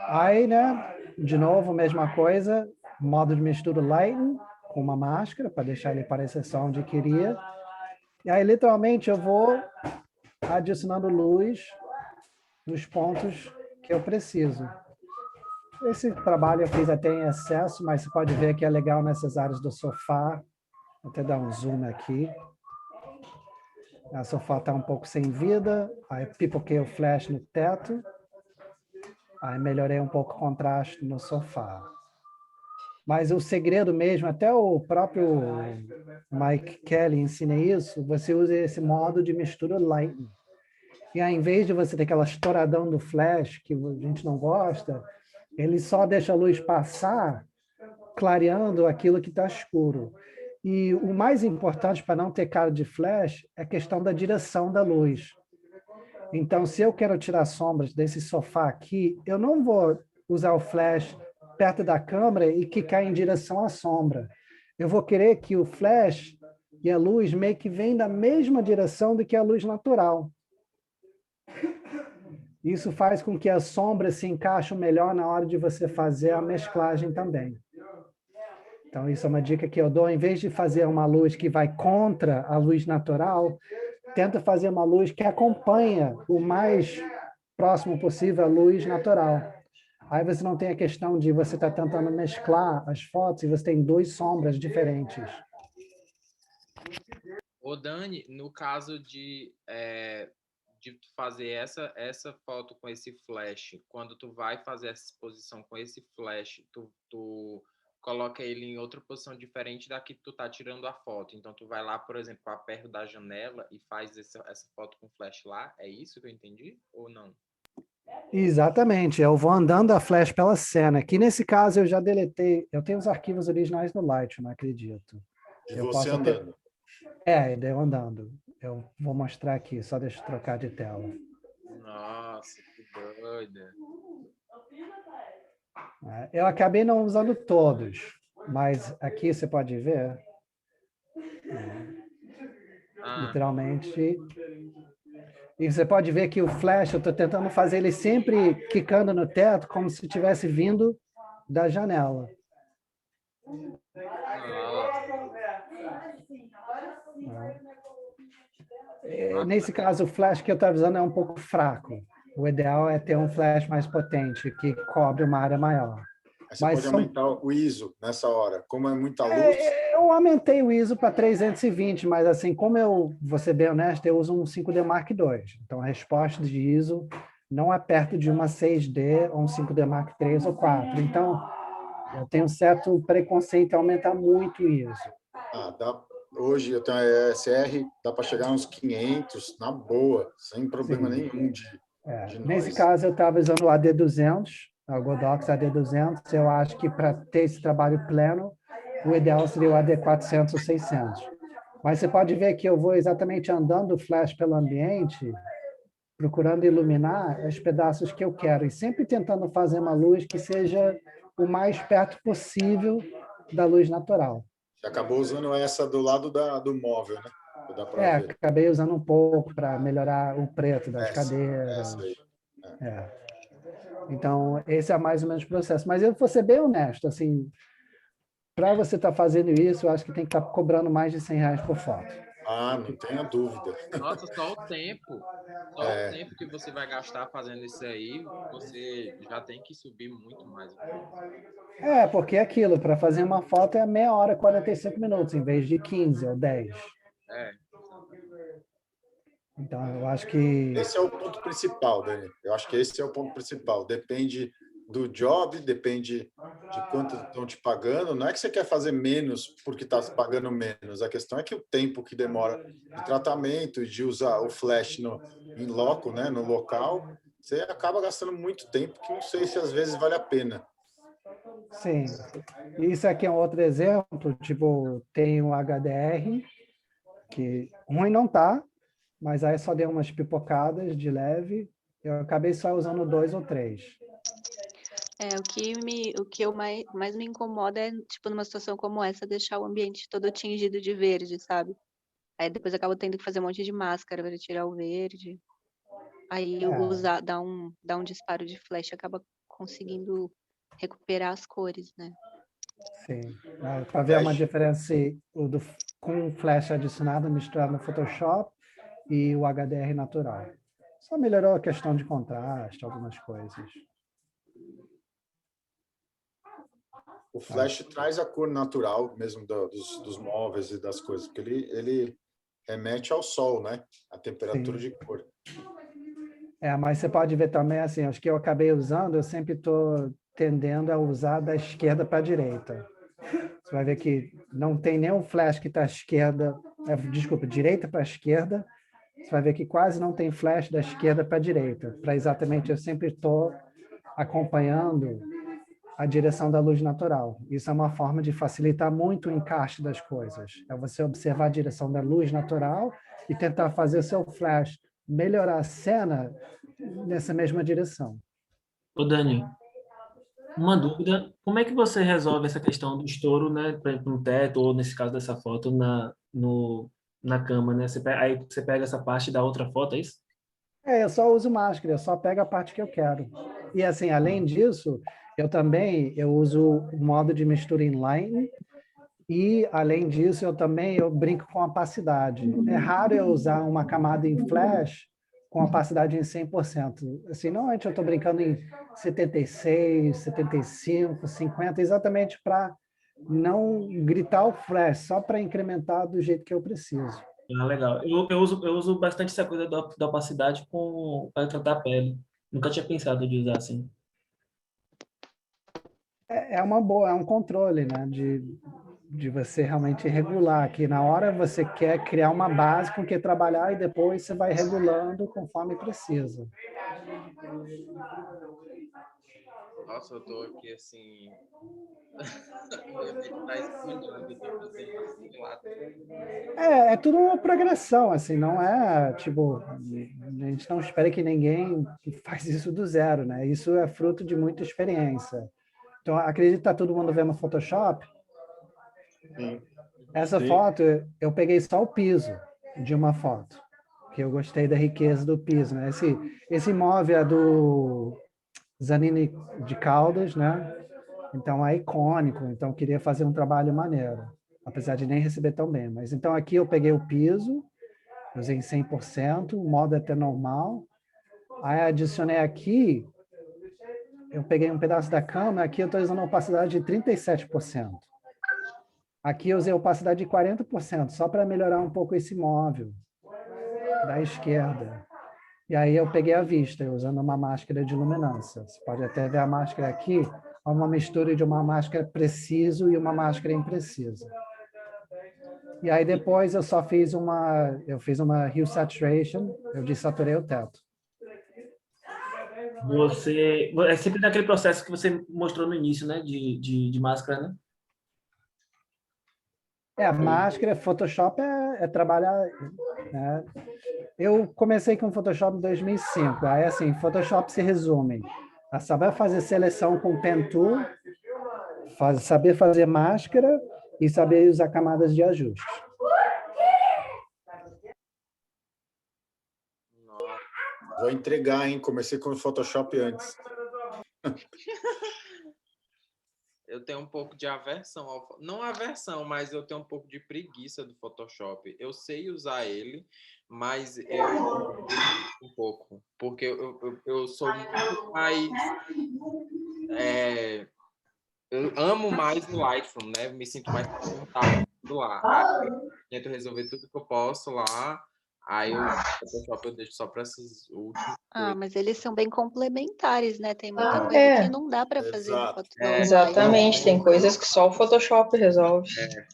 Aí, né, de novo, mesma coisa, modo de mistura Lighten, com uma máscara, para deixar ele parecer só onde queria. E aí, literalmente, eu vou adicionando luz nos pontos que eu preciso. Esse trabalho eu fiz até em excesso, mas você pode ver que é legal nessas áreas do sofá. Vou até dar um zoom aqui. O sofá está um pouco sem vida. Aí pipoquei o flash no teto. Aí melhorei um pouco o contraste no sofá. Mas o segredo mesmo, até o próprio Mike Kelly ensina isso, você usa esse modo de mistura Lighten. E ao invés de você ter aquela estouradão do flash, que a gente não gosta, ele só deixa a luz passar, clareando aquilo que está escuro. E o mais importante para não ter cara de flash é a questão da direção da luz. Então, se eu quero tirar sombras desse sofá aqui, eu não vou usar o flash perto da câmera e quicar em direção à sombra. Eu vou querer que o flash e a luz meio que venham da mesma direção do que a luz natural. Isso faz com que as sombras se encaixem melhor na hora de você fazer a mesclagem também. Então, isso é uma dica que eu dou. Em vez de fazer uma luz que vai contra a luz natural, tenta fazer uma luz que acompanha o mais próximo possível à luz natural. Aí você não tem a questão de você estar tentando mesclar as fotos e você tem 2 sombras diferentes. Ô, Dani, no caso de tu fazer essa foto com esse flash, quando tu vai fazer essa exposição com esse flash, tu coloca ele em outra posição diferente da que tu tá tirando a foto. Então, tu vai lá, por exemplo, para perto da janela e faz essa foto com flash lá. É isso que eu entendi? Ou não? Exatamente, eu vou andando a flash pela cena. Aqui nesse caso eu já deletei, eu tenho os arquivos originais no Light, não acredito. De você andando. Daí eu andando. Eu vou mostrar aqui, só deixa eu trocar de tela. Nossa, que doida. Eu acabei não usando todos, mas aqui você pode ver, literalmente. E você pode ver que o flash, eu estou tentando fazer ele sempre quicando no teto, como se estivesse vindo da janela. Nesse caso, o flash que eu estou usando é um pouco fraco. O ideal é ter um flash mais potente, que cobre uma área maior. Você pode aumentar o ISO nessa hora. Como é muita luz... Eu aumentei o ISO para 320, mas assim, como eu vou ser bem honesto, eu uso um 5D Mark II. Então, a resposta de ISO não é perto de uma 6D ou um 5D Mark III ou 4. Então, eu tenho um certo preconceito em aumentar muito o ISO. Hoje eu tenho a ESR, dá para chegar uns 500, na boa, sem problema nenhum de Nesse caso, eu estava usando o AD200, o Godox AD200. Eu acho que para ter esse trabalho pleno, o ideal seria o AD400 ou 600. Mas você pode ver que eu vou exatamente andando o flash pelo ambiente, procurando iluminar os pedaços que eu quero, e sempre tentando fazer uma luz que seja o mais perto possível da luz natural. Você acabou usando essa do lado do móvel, né? Dá pra ver. Acabei usando um pouco para melhorar o preto das cadeiras. Então, esse é mais ou menos o processo. Mas eu vou ser bem honesto, assim, para você estar fazendo isso, eu acho que tem que estar cobrando mais de R$100 por foto. Não tenha dúvida. Nossa, só o tempo que você vai gastar fazendo isso aí, você já tem que subir muito mais. Porque é aquilo, para fazer uma foto é meia hora, 45 minutos, em vez de 15 ou 10. Então, eu acho que... Esse é o ponto principal, Dani. Eu acho que esse é o ponto principal. Depende do job, depende de quanto estão te pagando. Não é que você quer fazer menos porque está se pagando menos. A questão é que o tempo que demora de tratamento e de usar o flash em loco, né, no local, você acaba gastando muito tempo que não sei se às vezes vale a pena. Sim. Isso aqui é um outro exemplo. Tipo, tem o HDR, que ruim não tá, mas aí só deu umas pipocadas de leve. Eu acabei só usando 2 ou 3. O que eu mais me incomoda é, tipo, numa situação como essa, deixar o ambiente todo tingido de verde, sabe? Aí depois eu acabo tendo que fazer um monte de máscara para tirar o verde. Aí dar um disparo de flash acaba conseguindo recuperar as cores, né? Sim. Para ver uma diferença com flash adicionado, misturado no Photoshop e o HDR natural. Só melhorou a questão de contraste, algumas coisas. O flash traz a cor natural mesmo dos móveis e das coisas, porque ele remete ao sol, né? A temperatura de cor. Mas você pode ver também, assim, acho que eu acabei usando, eu sempre estou tendendo a usar da esquerda para a direita. Você vai ver que não tem nenhum flash que está à esquerda, direita para a esquerda. Você vai ver que quase não tem flash da esquerda para a direita. Para exatamente, eu sempre estou acompanhando a direção da luz natural. Isso é uma forma de facilitar muito o encaixe das coisas. É você observar a direção da luz natural e tentar fazer o seu flash melhorar a cena nessa mesma direção. Ô, Dani, uma dúvida. Como é que você resolve essa questão do estouro, né, por exemplo, no teto, ou nesse caso dessa foto, na cama, né? Aí você pega essa parte da outra foto, é isso? Eu só uso máscara, eu só pego a parte que eu quero. E assim, além disso, eu uso o modo de mistura inline e, além disso, eu brinco com a opacidade. É raro eu usar uma camada em flash com opacidade em 100%. Assim, normalmente eu estou brincando em 76, 75, 50, exatamente para não gritar o flash, só para incrementar do jeito que eu preciso. Ah, legal. Eu uso bastante essa coisa da opacidade para tratar a pele. Nunca tinha pensado de usar assim. É uma boa, é um controle, né? De você realmente regular, que na hora você quer criar uma base com que trabalhar e depois você vai regulando conforme precisa. Nossa, eu tô aqui assim. Minha mente tá explodindo, eu tô fazendo assim lá. É tudo uma progressão, assim, não é, tipo, a gente não espera que ninguém faz isso do zero, né? Isso é fruto de muita experiência. Então, acredito que tá todo mundo vendo Photoshop. Sim. Essa foto, eu peguei só o piso de uma foto, que eu gostei da riqueza do piso, né? Esse imóvel é do Zanini de Caldas, né? Então, é icônico, então eu queria fazer um trabalho maneiro, apesar de nem receber tão bem. Mas então aqui eu peguei o piso, usei em 100%, o modo até normal. Aí adicionei aqui, eu peguei um pedaço da cama, aqui eu estou usando a opacidade de 37%. Aqui eu usei a opacidade de 40%, só para melhorar um pouco esse móvel da esquerda. E aí eu peguei a vista, usando uma máscara de luminância. Você pode até ver a máscara aqui, é uma mistura de uma máscara preciso e uma máscara impreciso. E aí depois eu só fiz uma hue saturation, eu desaturei o teto. É sempre naquele processo que você mostrou no início, né? De máscara, né? A máscara, Photoshop é trabalhar, né? Eu comecei com Photoshop em 2005. Aí, assim, Photoshop se resume a saber fazer seleção com Pen Tool, saber fazer máscara e saber usar camadas de ajuste. Vou entregar, hein? Comecei com o Photoshop antes. Eu tenho um pouco de aversão não aversão, mas eu tenho um pouco de preguiça do Photoshop. Eu sei usar ele, mas eu um pouco, porque eu sou muito mais eu amo mais o Lightroom, né? Me sinto mais confortável lá. Aí eu tento resolver tudo que eu posso lá. Aí o Photoshop eu deixo só para essas últimas. Mas eles são bem complementares, né? Tem muita coisa que não dá para fazer no Photoshop. Exatamente, tem coisas que só o Photoshop resolve.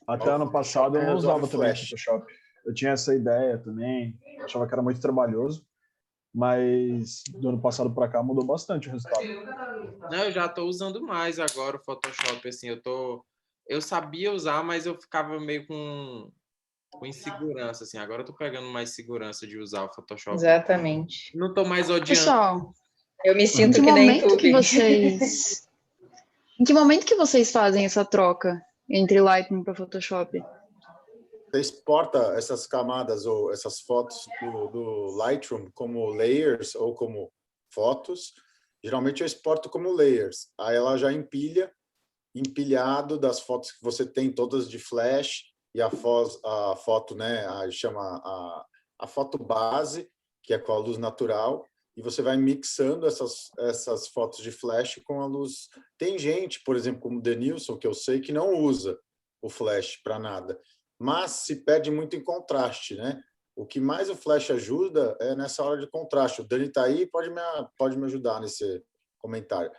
Até ano passado eu não usava também o Photoshop. Eu tinha essa ideia também, eu achava que era muito trabalhoso, mas do ano passado para cá mudou bastante o resultado. Não, eu já estou usando mais agora o Photoshop, assim, eu sabia usar, mas eu ficava meio com insegurança, assim. Agora eu tô pegando mais segurança de usar o Photoshop. Exatamente. Não tô mais odiando. Pessoal, eu me sinto que nem tu. Em que momento que vocês fazem essa troca entre Lightroom para Photoshop? Você exporta essas camadas ou essas fotos do Lightroom como layers ou como fotos. Geralmente eu exporto como layers. Aí ela já empilhado das fotos que você tem, todas de flash, e a foto, né, a foto base, que é com a luz natural, e você vai mixando essas fotos de flash com a luz. Tem gente, por exemplo, como o Denilson, que eu sei que não usa o flash para nada, mas se perde muito em contraste, né? O que mais o flash ajuda é nessa hora de contraste. O Dani está aí, pode me ajudar nesse comentário.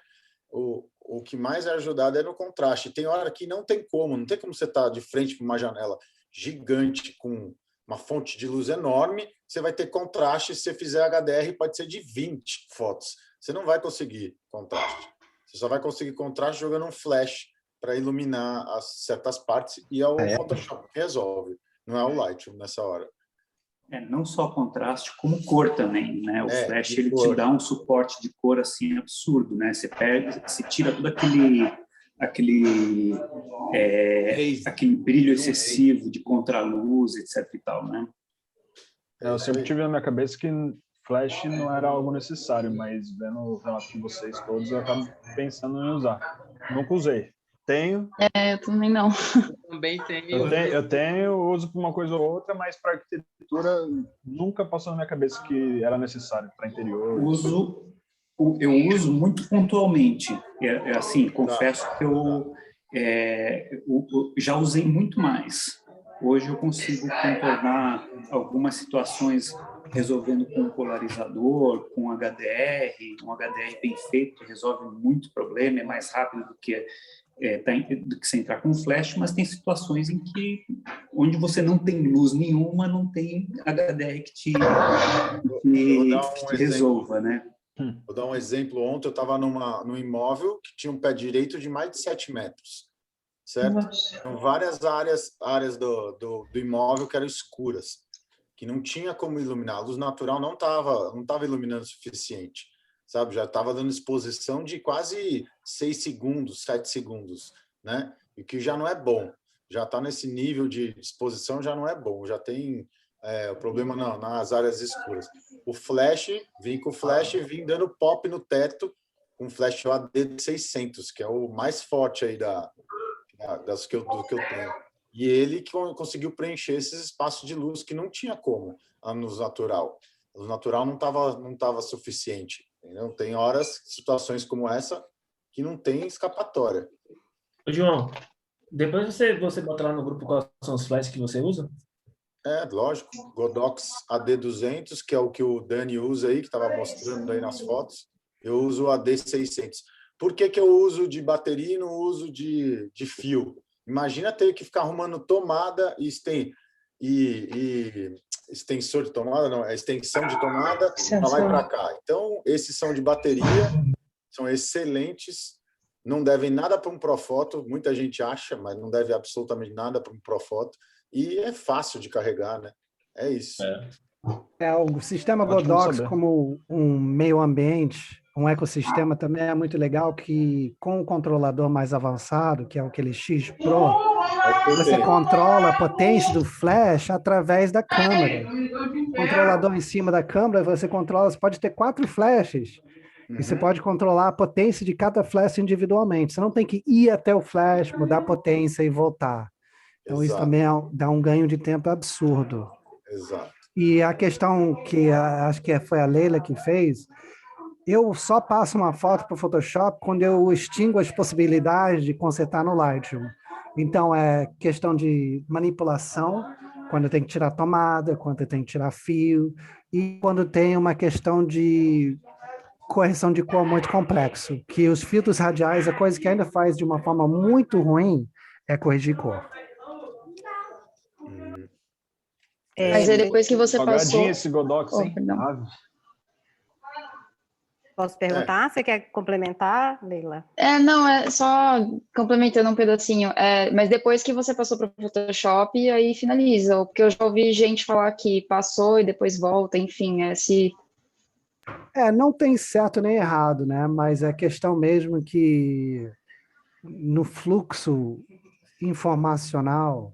O que mais é ajudado é no contraste. Tem hora que não tem como você estar de frente para uma janela gigante com uma fonte de luz enorme, você vai ter contraste. Se você fizer HDR, pode ser de 20 fotos. Você não vai conseguir contraste. Você só vai conseguir contraste jogando um flash para iluminar certas partes, e é o Photoshop que resolve, não é o Lightroom nessa hora. Não só contraste, como cor também, né? O flash ele te dá um suporte de cor assim absurdo, né? Você tira todo aquele brilho excessivo de contraluz, etc e tal, né? Eu sempre tive na minha cabeça que flash não era algo necessário, mas vendo o relato de vocês todos, eu acabo pensando em usar. Nunca usei, Tenho. Eu também não. Também tenho. Eu tenho, uso para uma coisa ou outra, mas para arquitetura nunca passou na minha cabeça que era necessário para interior. Eu uso muito pontualmente. Assim, confesso que eu já usei muito mais. Hoje eu consigo contornar algumas situações resolvendo com um polarizador, com HDR. Um HDR bem feito resolve muito problema, é mais rápido do que você entrar com flash, mas tem situações onde você não tem luz nenhuma, não tem HDR que te resolva, né? Vou dar um exemplo. Ontem eu estava num imóvel que tinha um pé direito de mais de 7 metros, certo? Então, várias áreas do imóvel que eram escuras, que não tinha como iluminar. A luz natural não tava iluminando o suficiente, sabe? Já estava dando exposição de quase 6 segundos, 7 segundos, né? E que já não é bom. Já está nesse nível de exposição, já não é bom. Já tem o problema nas áreas escuras. O flash, vim dando pop no teto, com flash AD 600, que é o mais forte aí do que eu tenho. E ele que conseguiu preencher esses espaços de luz que não tinha como a luz natural. A luz natural não tava suficiente. Entendeu? Tem horas, situações como essa, que não tem escapatória. Ô, João, depois você bota lá no grupo quais são os flashes que você usa? Lógico. Godox AD200, que é o que o Dani usa aí, que estava mostrando aí nas fotos. Eu uso o AD600. Por que eu uso de bateria e não uso de fio? Imagina ter que ficar arrumando tomada e extensor de tomada, não, é extensão de tomada para lá e para cá. Então, esses são de bateria, são excelentes, não devem nada para um Profoto, muita gente acha, mas não deve absolutamente nada para um Profoto, e é fácil de carregar, né? É isso. O sistema Godox como um meio ambiente, um ecossistema também é muito legal, que com o controlador mais avançado, que é aquele X Pro, você controla a potência do flash através da câmera. Controlador em cima da câmera, você pode ter 4 flashes, e você pode controlar a potência de cada flash individualmente. Você não tem que ir até o flash, mudar a potência e voltar. Então, isso também dá um ganho de tempo absurdo. Exato. E a questão que acho que foi a Leila que fez, eu só passo uma foto para o Photoshop quando eu extingo as possibilidades de consertar no Lightroom. Então, é questão de manipulação, quando eu tenho que tirar tomada, quando eu tenho que tirar fio, e quando tem uma questão de correção de cor muito complexo, que os filtros radiais, a coisa que ainda faz de uma forma muito ruim é corrigir cor. Mas aí depois que você passou... esse Godox, hein? Posso perguntar? Você quer complementar, Leila? Não, é só complementando um pedacinho. Mas depois que você passou para o Photoshop, aí finaliza. Porque eu já ouvi gente falar que passou e depois volta, enfim, não tem certo nem errado, né? Mas é questão mesmo que no fluxo informacional,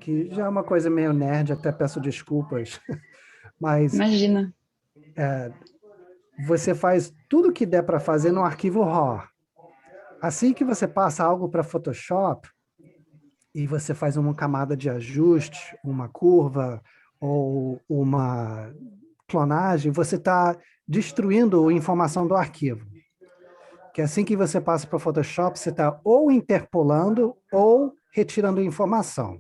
que já é uma coisa meio nerd, até peço desculpas, mas... Imagina. Você faz tudo que der para fazer no arquivo RAW. Assim que você passa algo para Photoshop e você faz uma camada de ajuste, uma curva ou uma clonagem, você está destruindo a informação do arquivo. Que assim que você passa para o Photoshop, você está ou interpolando ou retirando informação.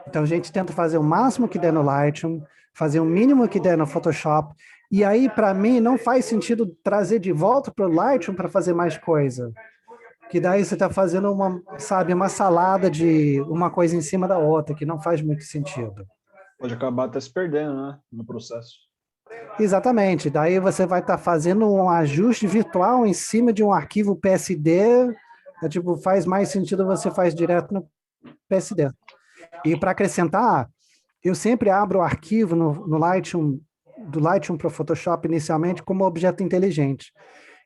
Então, a gente tenta fazer o máximo que der no Lightroom, fazer o mínimo que der no Photoshop. E aí, para mim, não faz sentido trazer de volta para o Lightroom para fazer mais coisa. Que daí você está fazendo uma salada de uma coisa em cima da outra, que não faz muito sentido. Pode acabar até se perdendo, né, no processo. Exatamente. Daí você vai estar fazendo um ajuste virtual em cima de um arquivo PSD. Faz mais sentido você faz direto no PSD. E para acrescentar, eu sempre abro o arquivo no Lightroom, do Lightroom para o Photoshop inicialmente como objeto inteligente.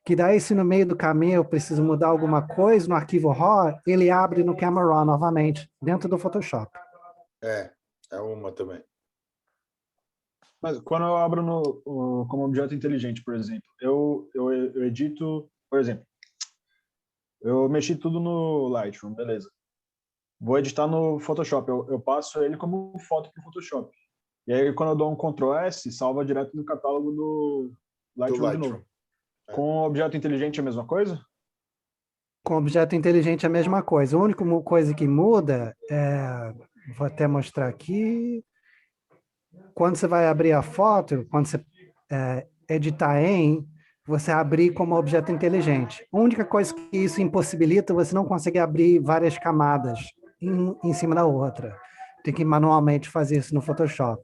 Que daí, se no meio do caminho eu preciso mudar alguma coisa no arquivo RAW, ele abre no Camera Raw novamente, dentro do Photoshop. É uma também. Mas quando eu abro como objeto inteligente, por exemplo, eu edito, por exemplo, Eu mexi tudo no Lightroom, beleza. Vou editar no Photoshop. Eu passo ele como foto para o Photoshop. E aí, quando eu dou um Ctrl S, salva direto no catálogo do Lightroom de novo. Com objeto inteligente é a mesma coisa? Com objeto inteligente é a mesma coisa. A única coisa que muda é... Vou até mostrar aqui. Quando você vai abrir a foto, quando você editar você abrir como objeto inteligente. A única coisa que isso impossibilita, você não consegue abrir várias camadas em cima da outra. Tem que manualmente fazer isso no Photoshop.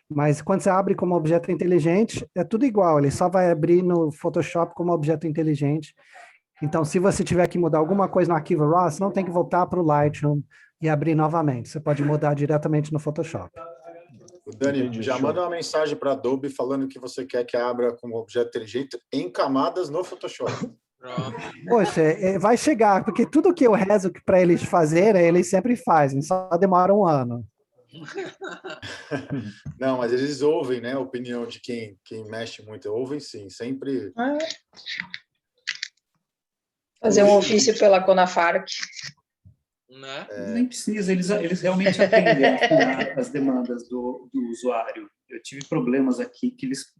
Mas quando você abre como objeto inteligente, é tudo igual. Ele só vai abrir no Photoshop como objeto inteligente. Então, se você tiver que mudar alguma coisa no arquivo RAW, você não tem que voltar para o Lightroom e abrir novamente. Você pode mudar diretamente no Photoshop. Dani, já manda uma mensagem para a Adobe falando que você quer que abra como objeto inteligente em camadas no Photoshop. Poxa, vai chegar, porque tudo que eu rezo para eles fazerem, eles sempre fazem, só demora um ano. Não, mas eles ouvem, né, a opinião de quem mexe muito. Ouvem sim, sempre. Fazer um ofício pela Conafarc. Né? Nem precisa, eles realmente atendem as demandas do usuário. Eu tive problemas aqui que eles...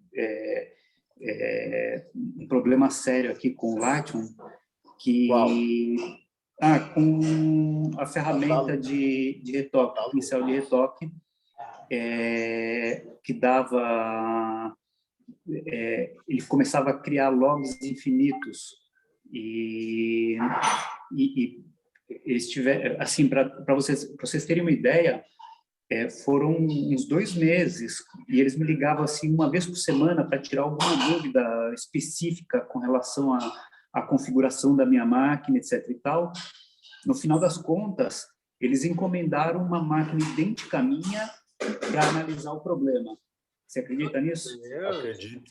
um problema sério aqui com o Lightroom, que... com a ferramenta de retoque, o pincel de retoque, que dava... ele começava a criar logs infinitos. E eles tiveram, assim, para vocês terem uma ideia, foram uns 2 meses e eles me ligavam assim uma vez por semana para tirar alguma dúvida específica com relação à configuração da minha máquina, etc. e tal. No final das contas, eles encomendaram uma máquina idêntica à minha para analisar o problema. Você acredita nisso? Acredito.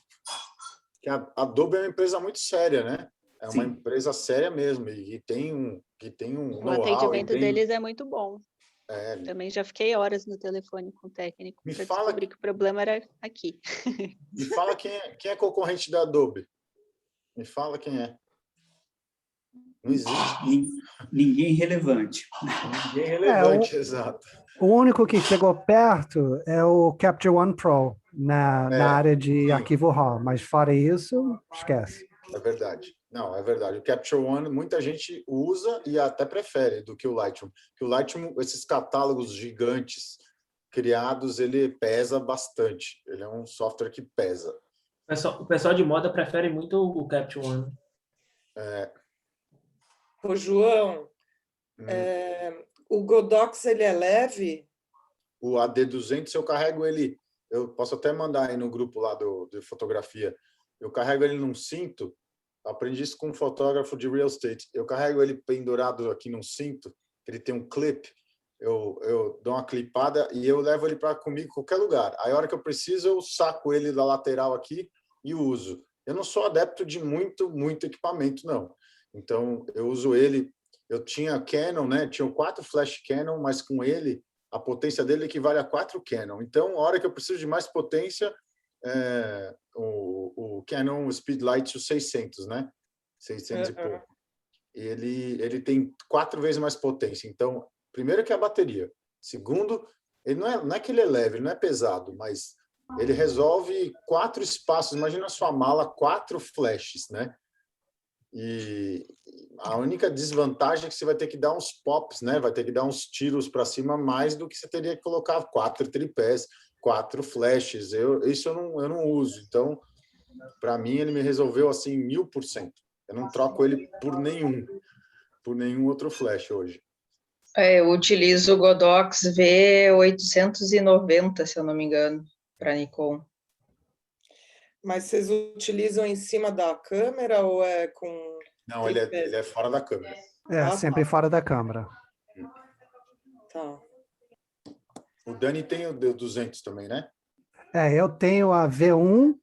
Que a Adobe é uma empresa muito séria, né? É uma empresa séria mesmo e tem um O atendimento deles é muito bom. Também já fiquei horas no telefone com o técnico para descobrir que o problema era aqui. Me fala quem é concorrente da Adobe. Me fala quem é. Não existe. Ninguém relevante. Ninguém relevante, exato. O único que chegou perto é o Capture One Pro na área de arquivo RAW, mas fora isso, esquece. É verdade. Não, é verdade. O Capture One, muita gente usa e até prefere do que o Lightroom. Porque o Lightroom, esses catálogos gigantes criados, ele pesa bastante. Ele é um software que pesa. O pessoal de moda prefere muito o Capture One. Ô, João, o Godox, ele é leve? O AD200, eu carrego ele... Eu posso até mandar aí no grupo lá de fotografia. Eu carrego ele num cinto. Aprendi isso com um fotógrafo de real estate. Eu carrego ele pendurado aqui num cinto, ele tem um clip, eu dou uma clipada e eu levo ele para comigo em qualquer lugar. Aí, a hora que eu preciso, eu saco ele da lateral aqui e uso. Eu não sou adepto de muito equipamento, não. Então, eu uso ele. Eu tinha Canon, né? Tinha 4 flash Canon, mas com ele, a potência dele equivale a 4 Canon. Então, a hora que eu preciso de mais potência... o Canon Speedlight 600, né? 600 e pouco. Ele tem 4 vezes mais potência. Então, primeiro que a bateria. Segundo, ele não é que ele é leve, ele não é pesado, mas ele resolve 4 espaços. Imagina a sua mala, 4 flashes, né? E a única desvantagem é que você vai ter que dar uns pops, né? Vai ter que dar uns tiros para cima mais do que você teria que colocar 4 tripés, 4 flashes. Isso eu não uso. Então, para mim, ele me resolveu assim 1000%. Eu não troco ele por nenhum outro flash hoje. Eu utilizo o Godox V890, se eu não me engano, para Nikon. Mas vocês utilizam em cima da câmera ou é com... Não, ele é fora da câmera. Sempre fora da câmera. Tá. O Dani tem o 200 também, né? Eu tenho a V1,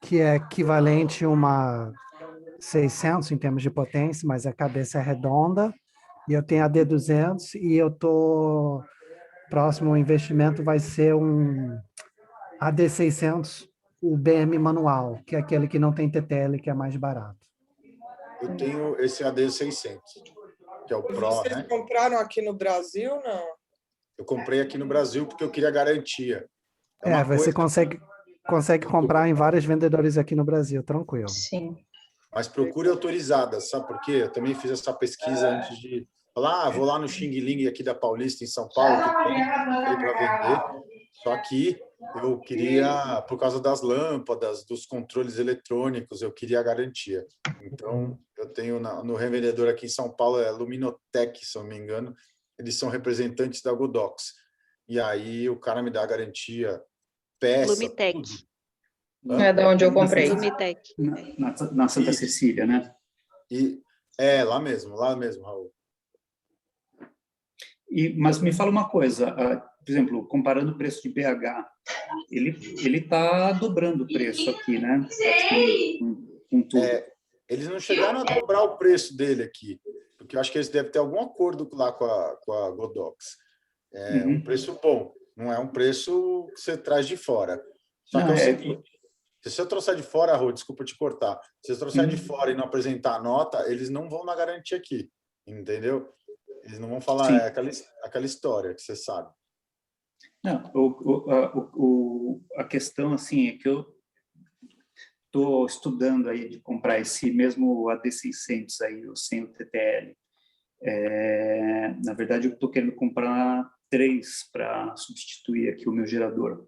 que é equivalente a uma 600 em termos de potência, mas a cabeça é redonda. E eu tenho a D200 e eu tô... Próximo investimento vai ser um AD600, o BM manual, que é aquele que não tem TTL, que é mais barato. eu tenho esse AD600, que é o Pro, Vocês né? compraram aqui no Brasil, não? Eu comprei aqui no Brasil porque eu queria garantia. Você consegue comprar em vários vendedores aqui no Brasil, tranquilo. Sim. Mas procure autorizada, sabe por quê? Eu também fiz essa pesquisa antes de falar, vou lá no Xing Ling aqui da Paulista, em São Paulo, que tem para vender. Só que eu queria, por causa das lâmpadas, dos controles eletrônicos, eu queria a garantia. Então, eu tenho no revendedor aqui em São Paulo, é Luminotech, se eu não me engano, eles são representantes da Godox. E aí o cara me dá a garantia, peça, Lumitec. tudo. É da onde eu comprei. Lumitec. Na Santa Cecília, né? Lá mesmo, Raul. Mas me fala uma coisa, por exemplo, comparando o preço de BH, ele está dobrando o preço aqui, né? Com tudo. Eles não chegaram a dobrar o preço dele aqui, porque eu acho que eles devem ter algum acordo lá com a Godox. É um preço bom, não é um preço que você traz de fora. Só que é o seguinte, se eu trouxer de fora, Rô, desculpa te cortar, se eu trouxer de fora e não apresentar a nota, eles não vão na garantia aqui, entendeu? Eles não vão falar aquela história que você sabe. Não, a questão assim é que eu estou estudando aí de comprar esse mesmo AD600 aí, sem o TTL. Na verdade, eu estou querendo comprar 3 para substituir aqui o meu gerador.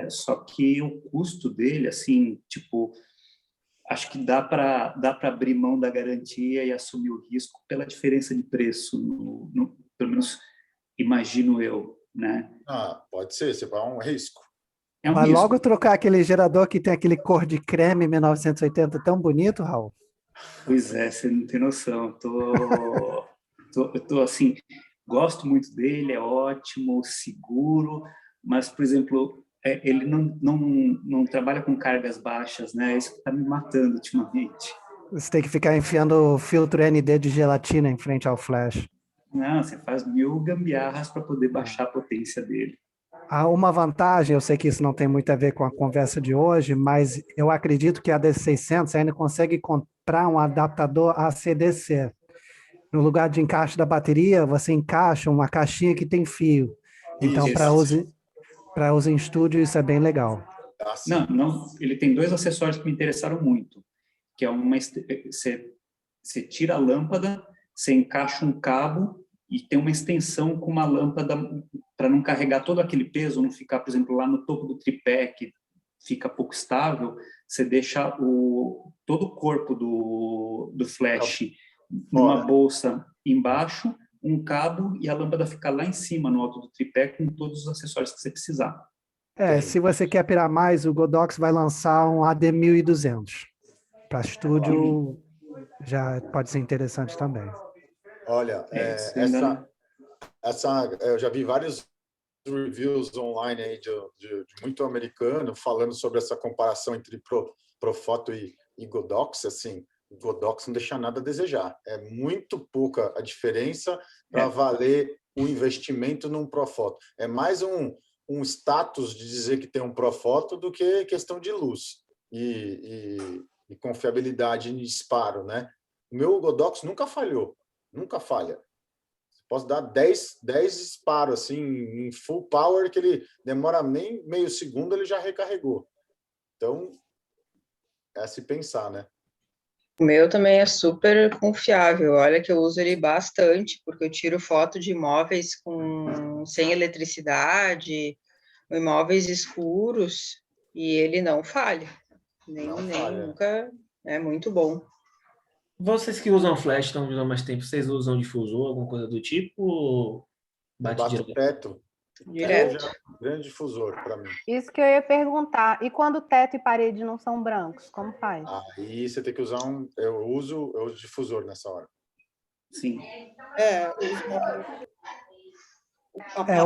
Só que o custo dele, assim, tipo, acho que dá para abrir mão da garantia e assumir o risco pela diferença de preço, pelo menos imagino eu, né? Pode ser, você vai um risco. Vai logo trocar aquele gerador que tem aquele cor de creme 1980 tão bonito, Raul. Pois é, você não tem noção. Eu tô assim, gosto muito dele, é ótimo, seguro, mas, por exemplo, ele não trabalha com cargas baixas, né? Isso que está me matando ultimamente. Você tem que ficar enfiando filtro ND de gelatina em frente ao flash. Não, você faz 1000 gambiarras para poder baixar a potência dele. Há uma vantagem, eu sei que isso não tem muito a ver com a conversa de hoje, mas eu acredito que a DC600 ainda consegue comprar um adaptador AC/DC. No lugar de encaixe da bateria, você encaixa uma caixinha que tem fio. Então, para uso em estúdio, isso é bem legal. Não, ele tem 2 acessórios que me interessaram muito, que é você tira a lâmpada, você encaixa um cabo e tem uma extensão com uma lâmpada para não carregar todo aquele peso, não ficar, por exemplo, lá no topo do tripé, que fica pouco estável, você deixa todo o corpo do flash numa bolsa embaixo, um cabo e a lâmpada fica lá em cima, no alto do tripé, com todos os acessórios que você precisar. Se você quer pirar mais, o Godox vai lançar um AD1200. Para estúdio, já pode ser interessante também. Olha, eu já vi vários reviews online aí de muito americano falando sobre essa comparação entre Profoto e Godox. Assim, o Godox não deixa nada a desejar. É muito pouca a diferença para valer o investimento num Profoto. É mais um status de dizer que tem um Profoto do que questão de luz e confiabilidade em disparo, né? O meu Godox nunca falhou. Nunca falha. Posso dar 10 disparos assim, em full power, que ele demora nem meio segundo, ele já recarregou. Então, é se pensar, né? O meu também é super confiável. Olha que eu uso ele bastante, porque eu tiro foto de imóveis sem eletricidade, imóveis escuros, e ele não falha. Nem nunca. É muito bom. Vocês que usam flash, estão usando mais tempo, vocês usam difusor, alguma coisa do tipo? Ou bate direto? Teto. Direto. Grande difusor para mim. Isso que eu ia perguntar. E quando teto e parede não são brancos, como faz? Aí você tem que usar eu uso difusor nessa hora. Sim.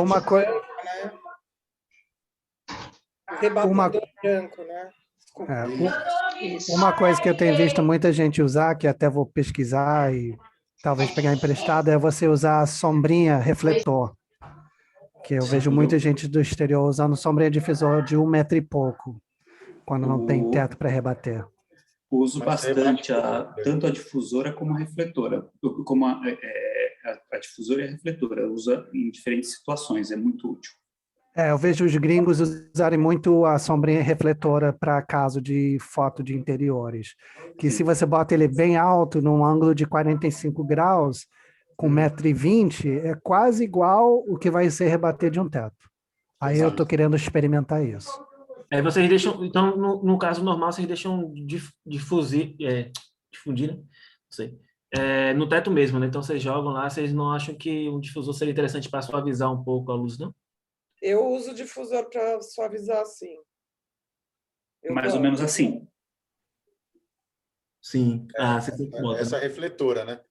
Uma coisa. Rebatedor branco, né? Uma coisa que eu tenho visto muita gente usar, que até vou pesquisar e talvez pegar emprestado, é você usar a sombrinha refletor. Que eu vejo muita gente do exterior usando sombrinha difusor de 1 metro e pouco, quando não tem teto para rebater. Uso Mas você bastante bate tanto a difusora como a refletora, como a difusora e a refletora, usa em diferentes situações, é muito útil. Eu vejo os gringos usarem muito a sombrinha refletora para caso de foto de interiores. Que se você bota ele bem alto, num ângulo de 45 graus, com 1,20 m, é quase igual o que vai ser rebater de um teto. Aí eu estou querendo experimentar isso. Vocês deixam, então, no caso normal, vocês deixam difundir, né? Não sei. No teto mesmo, né? Então vocês jogam lá, vocês não acham que um difusor seria interessante para suavizar um pouco a luz, não? Eu uso difusor para suavizar assim. Mais ou menos assim. Sim. Você tem que botar, essa né? refletora, né?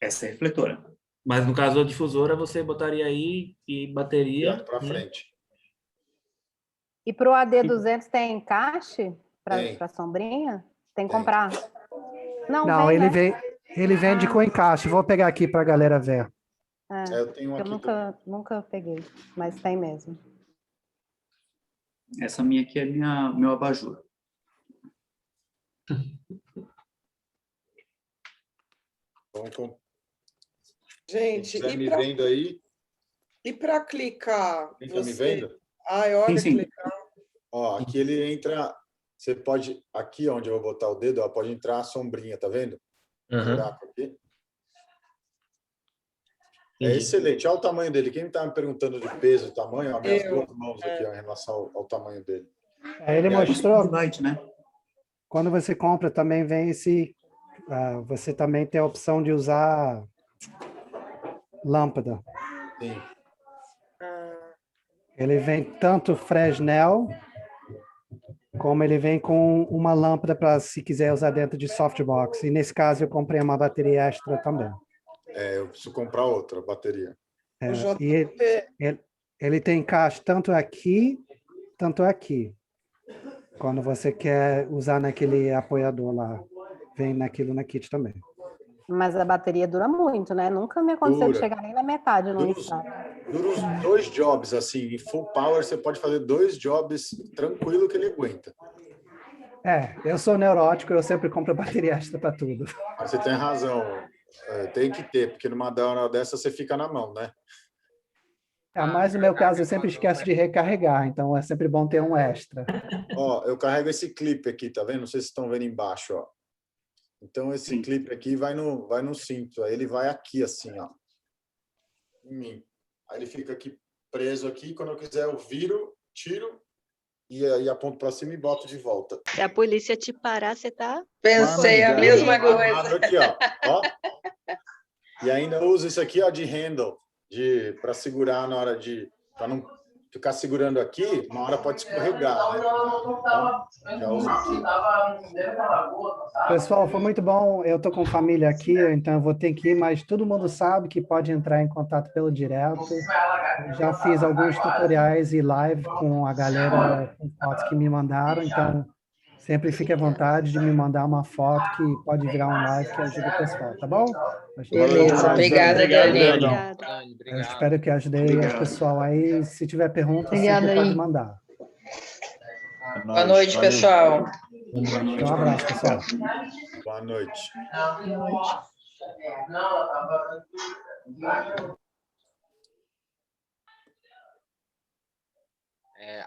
Essa é a refletora. Mas no caso da difusora, você botaria aí e bateria. Para frente. E para o AD200 tem encaixe Tem. para sombrinha? Tem que comprar? Não, vem, ele vende com encaixe. Vou pegar aqui para a galera ver. Eu tenho aqui nunca peguei, mas tem mesmo. Essa minha aqui é meu abajur. Gente, Você me vendo aí? E para clicar? Quem está me vendo? Olha sim. que legal. Ó, aqui ele entra. Você pode. Aqui onde eu vou botar o dedo, ó, pode entrar a sombrinha, tá vendo? Buraco aqui. É excelente. Olha o tamanho dele. Quem está me perguntando de peso e tamanho, ó, minhas duas mãos aqui ó, em relação ao tamanho dele. Ele mostrou. Light, né? Quando você compra, também vem esse. Você também tem a opção de usar lâmpada. Sim. Ele vem tanto Fresnel, como ele vem com uma lâmpada para se quiser usar dentro de softbox. E nesse caso eu comprei uma bateria extra também. Eu preciso comprar outra bateria. E ele tem encaixe tanto aqui. Quando você quer usar naquele apoiador lá, vem naquilo na kit também. Mas a bateria dura muito, né? Nunca me aconteceu de chegar nem na metade no estado. Dura os 2 jobs, assim, em full power você pode fazer 2 jobs tranquilo que ele aguenta. Eu sou neurótico, eu sempre compro bateria extra para tudo. Você tem razão, tem que ter, porque numa hora dessa você fica na mão, né? Mas no meu caso eu sempre esqueço de recarregar, então é sempre bom ter um extra. Ó, eu carrego esse clipe aqui, tá vendo? Não sei se estão vendo embaixo, ó. Então esse clipe aqui vai no cinto, aí ele vai aqui assim, ó. Em mim. Aí ele fica aqui preso aqui, quando eu quiser eu viro, tiro e aí aponto para cima e boto de volta. Se a polícia te parar, você tá... Pensei a mesma coisa. Aqui, ó. E ainda eu uso isso aqui, ó, de handle, para segurar na hora de... para não ficar segurando aqui, uma hora pode escorregar, né? Então, já uso aqui. Pessoal, foi muito bom. Eu tô com família aqui, então eu vou ter que ir, mas todo mundo sabe que pode entrar em contato pelo direto. Eu já fiz alguns tutoriais e live com a galera com fotos que me mandaram, então sempre fique à vontade de me mandar uma foto que pode virar um live que ajuda o pessoal, tá bom? Beleza, obrigada, Dani. Eu espero que ajudei o pessoal aí. Se tiver pergunta, sempre pode mandar. Boa noite, pessoal. Um abraço, pessoal. Boa noite.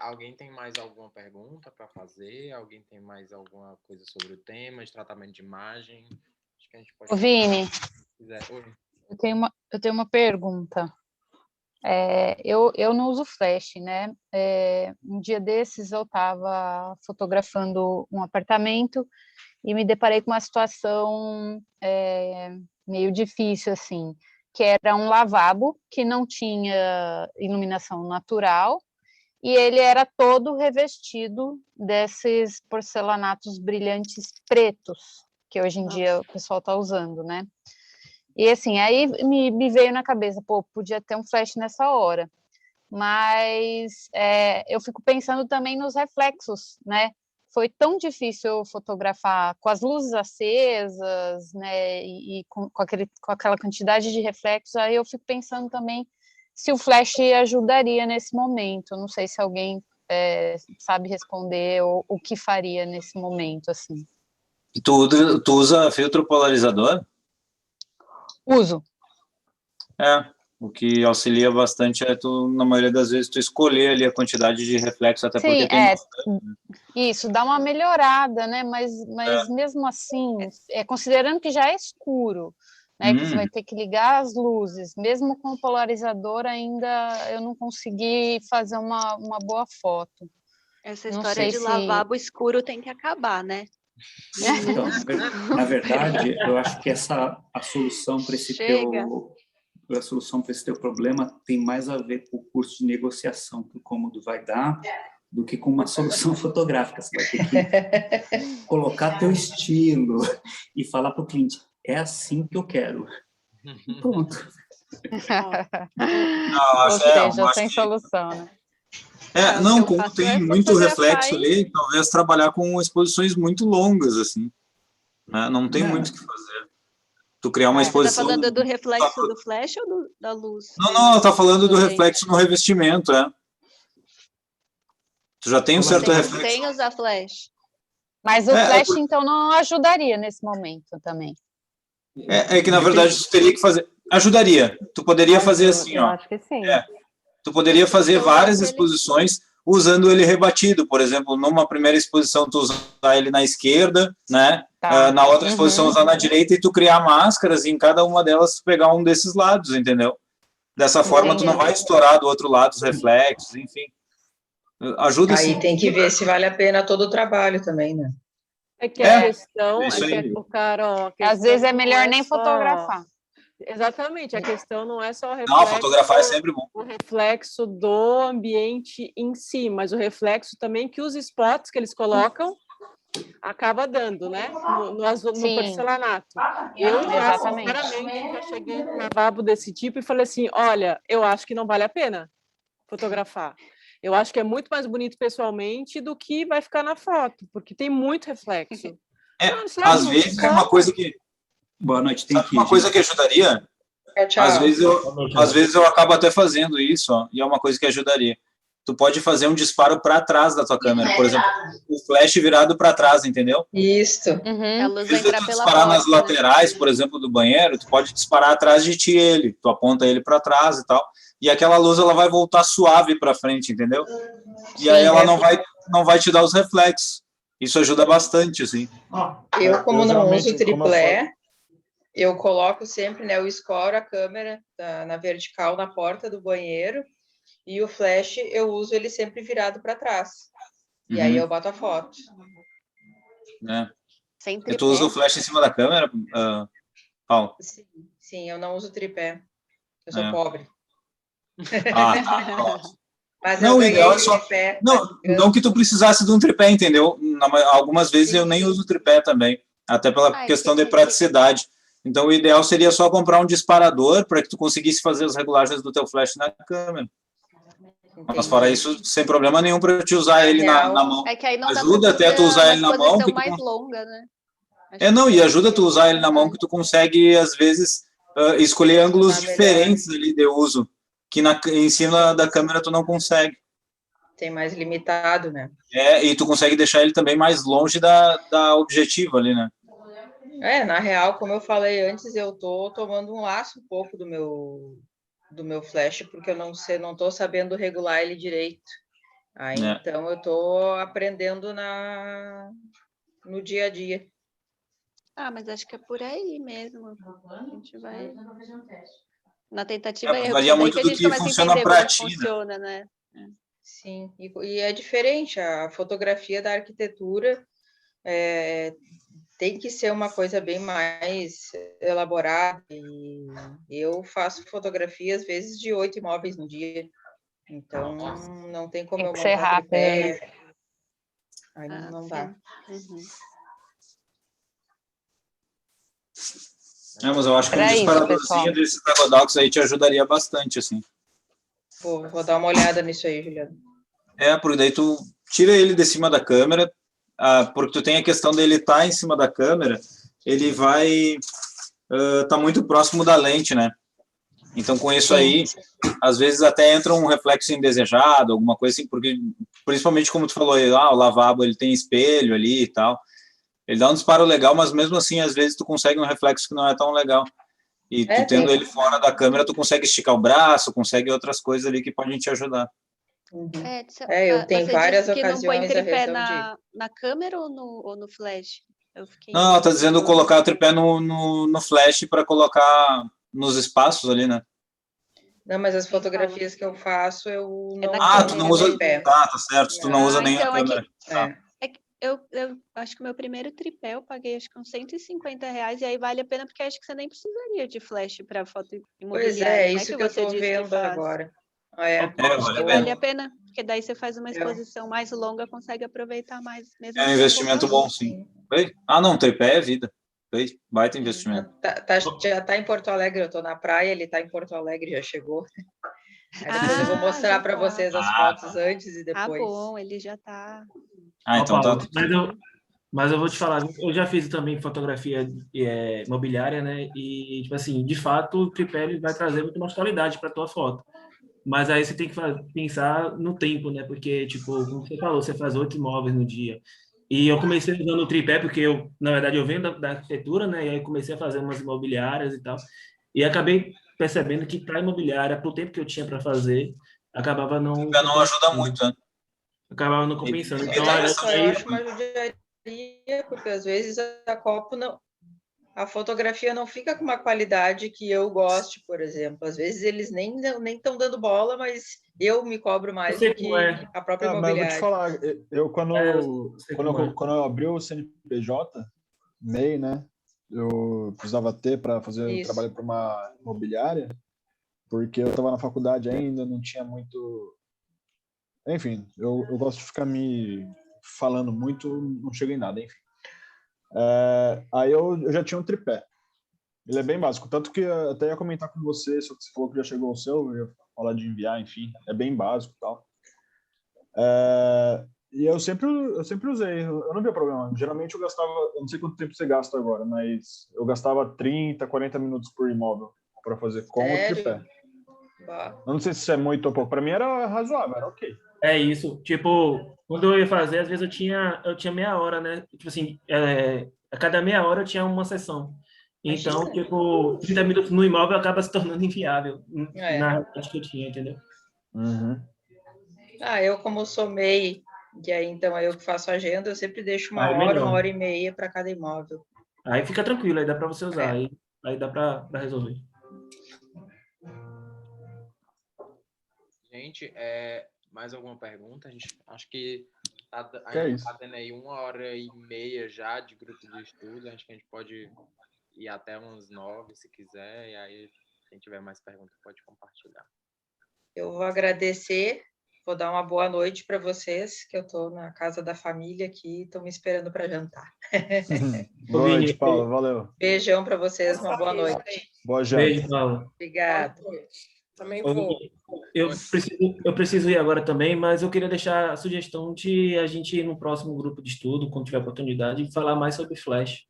Alguém tem mais alguma pergunta para fazer? Alguém tem mais alguma coisa sobre o tema de tratamento de imagem? Acho que a gente pode... Ô, Vini, Oi. eu tenho uma pergunta. Eu não uso flash, né? Um dia desses eu estava fotografando um apartamento e me deparei com uma situação meio difícil, assim, que era um lavabo que não tinha iluminação natural e ele era todo revestido desses porcelanatos brilhantes pretos, que hoje em dia o pessoal está usando, né? E assim, aí me veio na cabeça, podia ter um flash nessa hora. Mas eu fico pensando também nos reflexos, né? Foi tão difícil fotografar com as luzes acesas, né? E com aquela quantidade de reflexos, aí eu fico pensando também se o flash ajudaria nesse momento. Não sei se alguém sabe responder o que faria nesse momento, assim. Tu usa filtro polarizador? Uso. O que auxilia bastante é tu, na maioria das vezes, tu escolher ali a quantidade de reflexo, até porque tem... Isso, dá uma melhorada, né? Mas mesmo assim, considerando que já é escuro, né? Que você vai ter que ligar as luzes, mesmo com o polarizador ainda eu não consegui fazer uma boa foto. Essa história de lavabo escuro tem que acabar, né? Então, na verdade, eu acho que a solução para esse teu problema tem mais a ver com o curso de negociação que o Cômodo vai dar do que com uma solução fotográfica. Você vai ter que colocar teu estilo e falar para o cliente, é assim que eu quero. Pronto. Ou seja, sem solução, né? Não, como tem muito reflexo ali, talvez trabalhar com exposições muito longas, assim. Né? Não tem muito o que fazer. Tu criar uma exposição... Você está falando do reflexo do flash ou da luz? Não, tá falando do reflexo no revestimento, Tu já tem um certo reflexo. Sem usar flash. Mas o flash, então, não ajudaria nesse momento também. Que, na verdade, tu teria que fazer... Ajudaria. Tu poderia fazer assim, Eu acho que sim. Tu poderia fazer várias exposições usando ele rebatido. Por exemplo, numa primeira exposição, tu usar ele na esquerda, né? Na outra exposição, usar na direita e tu criar máscaras e em cada uma delas tu pegar um desses lados, entendeu? Dessa forma, tu não vai estourar do outro lado os reflexos, enfim. Ajuda sim. Aí tem que ver se vale a pena todo o trabalho também, né? É que a questão às vezes é melhor nem fotografar. Exatamente, a questão não é só o reflexo. Não, fotografar é sempre bom. O reflexo do ambiente em si, mas o reflexo também que os spots que eles colocam acaba dando, né? No porcelanato. Eu, sinceramente, já cheguei no lavabo desse tipo e falei assim, olha, eu acho que não vale a pena fotografar. Eu acho que é muito mais bonito pessoalmente do que vai ficar na foto, porque tem muito reflexo. Às vezes é uma coisa que... Boa noite, uma coisa que ajudaria? Às vezes eu acabo até fazendo isso, e é uma coisa que ajudaria. Tu pode fazer um disparo para trás da tua câmera, por exemplo, o flash virado para trás, entendeu? Isso. A luz Em vez de tu disparar nas laterais, por exemplo, do banheiro, tu pode disparar atrás de ti ele, tu aponta ele para trás e tal, e aquela luz ela vai voltar suave para frente, entendeu? E aí ela não vai te dar os reflexos. Isso ajuda bastante, assim. Eu, como não uso triplé, eu coloco sempre, né, eu escoro a câmera na vertical na porta do banheiro e o flash eu uso ele sempre virado para trás. E aí eu boto a foto. E tu usa o flash em cima da câmera, Paulo? Sim, eu não uso tripé. Eu sou pobre. Mas não, o ideal é só... Não que tu precisasse de um tripé, entendeu? Algumas vezes eu nem uso tripé também, até pela questão de praticidade. Então, o ideal seria só comprar um disparador para que tu conseguisse fazer as regulagens do teu flash na câmera. Mas fora isso, sem problema nenhum para te usar ele na mão. É que aí não ajuda até tu usar ele na mão. Que mais longa, né? E ajuda tu usar ele na mão que tu consegue, às vezes, escolher ângulos diferentes ali de uso, que em cima da câmera tu não consegue. Tem mais limitado, né? E tu consegue deixar ele também mais longe da objetiva ali, né? Na real, como eu falei antes, eu tô tomando um laço um pouco do meu flash, porque eu não tô sabendo regular ele direito. Então, eu tô aprendendo no dia a dia. Mas acho que é por aí mesmo. A gente vai... Na tentativa e erro. Varia muito do que funciona para ti, funciona, né? Sim, e é diferente. A fotografia da arquitetura tem que ser uma coisa bem mais elaborada. E eu faço fotografia, às vezes, de 8 imóveis no dia. Então, não tem como eu ser rápido. Aí não dá. Mas eu acho que um disparadorzinho desse Tagodox aí te ajudaria bastante, assim. Vou dar uma olhada nisso aí, Juliano. Porque daí tu tira ele de cima da câmera, porque tu tem a questão dele estar em cima da câmera, ele vai tá muito próximo da lente, né? Então, com isso aí, às vezes até entra um reflexo indesejado, alguma coisa assim, porque, principalmente como tu falou, o lavabo ele tem espelho ali e tal, Ele dá um disparo legal, mas mesmo assim, às vezes, tu consegue um reflexo que não é tão legal. E tu tendo ele fora da câmera, tu consegue esticar o braço, consegue outras coisas ali que podem te ajudar. Eu tenho várias que não põe ocasiões a tripé razão de... na câmera ou no flash? Eu fiquei... Não, tá dizendo colocar o tripé no flash para colocar nos espaços ali, né? Não, mas as fotografias que eu faço, eu não... tu não usa... Tá certo, tu não usa nem a câmera. Eu acho que o meu primeiro tripé eu paguei acho que uns R$150, e aí vale a pena, porque acho que você nem precisaria de flash para foto imobiliária. Pois é, isso que eu estou vendo agora. Vale a pena, porque daí você faz uma exposição mais longa, consegue aproveitar mais. Mesmo É um investimento bom, sim. Não, tripé é vida. Baita investimento. Já está em Porto Alegre, eu estou na praia, ele está em Porto Alegre, já chegou. Aí depois eu vou mostrar para vocês as fotos antes e depois. Bom, ele já está... então tá. Mas eu vou te falar, eu já fiz também fotografia imobiliária, né? E, tipo assim, de fato, o tripé ele vai trazer muito mais qualidade para tua foto. Mas aí você tem que pensar no tempo, né? Porque, tipo, como você falou, você faz 8 imóveis no dia. E eu comecei usando o tripé porque, na verdade, eu venho da arquitetura, né? E aí comecei a fazer umas imobiliárias e tal. E acabei percebendo que para imobiliária, pro tempo que eu tinha para fazer, acabava não... Não ajuda muito, né? Acabava não compensando. Então, eu acho uma judiaria, porque às vezes a copo não... A fotografia não fica com uma qualidade que eu goste, por exemplo. Às vezes eles nem estão dando bola, mas eu me cobro mais do que a própria imobiliária. Mas eu vou te falar, quando eu abri o CNPJ, MEI, né? Eu precisava ter para fazer um trabalho para uma imobiliária, porque eu estava na faculdade ainda, não tinha muito... Enfim, eu gosto de ficar me falando muito, não chego em nada, enfim. Aí eu já tinha um tripé. Ele é bem básico, tanto que eu até ia comentar com você, só que você falou que já chegou o seu, eu ia falar de enviar, enfim, é bem básico e tal. E eu sempre usei, eu não via problema. Geralmente eu gastava, eu não sei quanto tempo você gasta agora, mas eu gastava 30, 40 minutos por imóvel para fazer com o tripé. Eu não sei se isso é muito ou pouco, para mim era razoável, era ok. É isso, tipo, quando eu ia fazer, às vezes eu tinha meia hora, né? Tipo assim, a cada meia hora eu tinha uma sessão. Então, tipo, 30 minutos no imóvel acaba se tornando inviável na realidade que eu tinha, entendeu? Eu como sou MEI, e aí então eu que faço agenda, eu sempre deixo uma hora e meia para cada imóvel. Aí fica tranquilo, aí dá para você usar, aí dá para resolver. Gente, mais alguma pergunta? Acho que tá tendo aí 1h30 já de grupo de estudo. Acho que a gente pode ir até uns 9, se quiser. E aí, quem tiver mais perguntas, pode compartilhar. Eu vou agradecer. Vou dar uma boa noite para vocês, que eu estou na casa da família aqui e estão me esperando para jantar. Boa noite, Paula. Valeu. Beijão para vocês. Uma boa noite. Boa janta. Beijo, Paula. Obrigada. Também vou. Eu preciso ir agora também, mas eu queria deixar a sugestão de a gente ir no próximo grupo de estudo, quando tiver oportunidade, falar mais sobre Flash.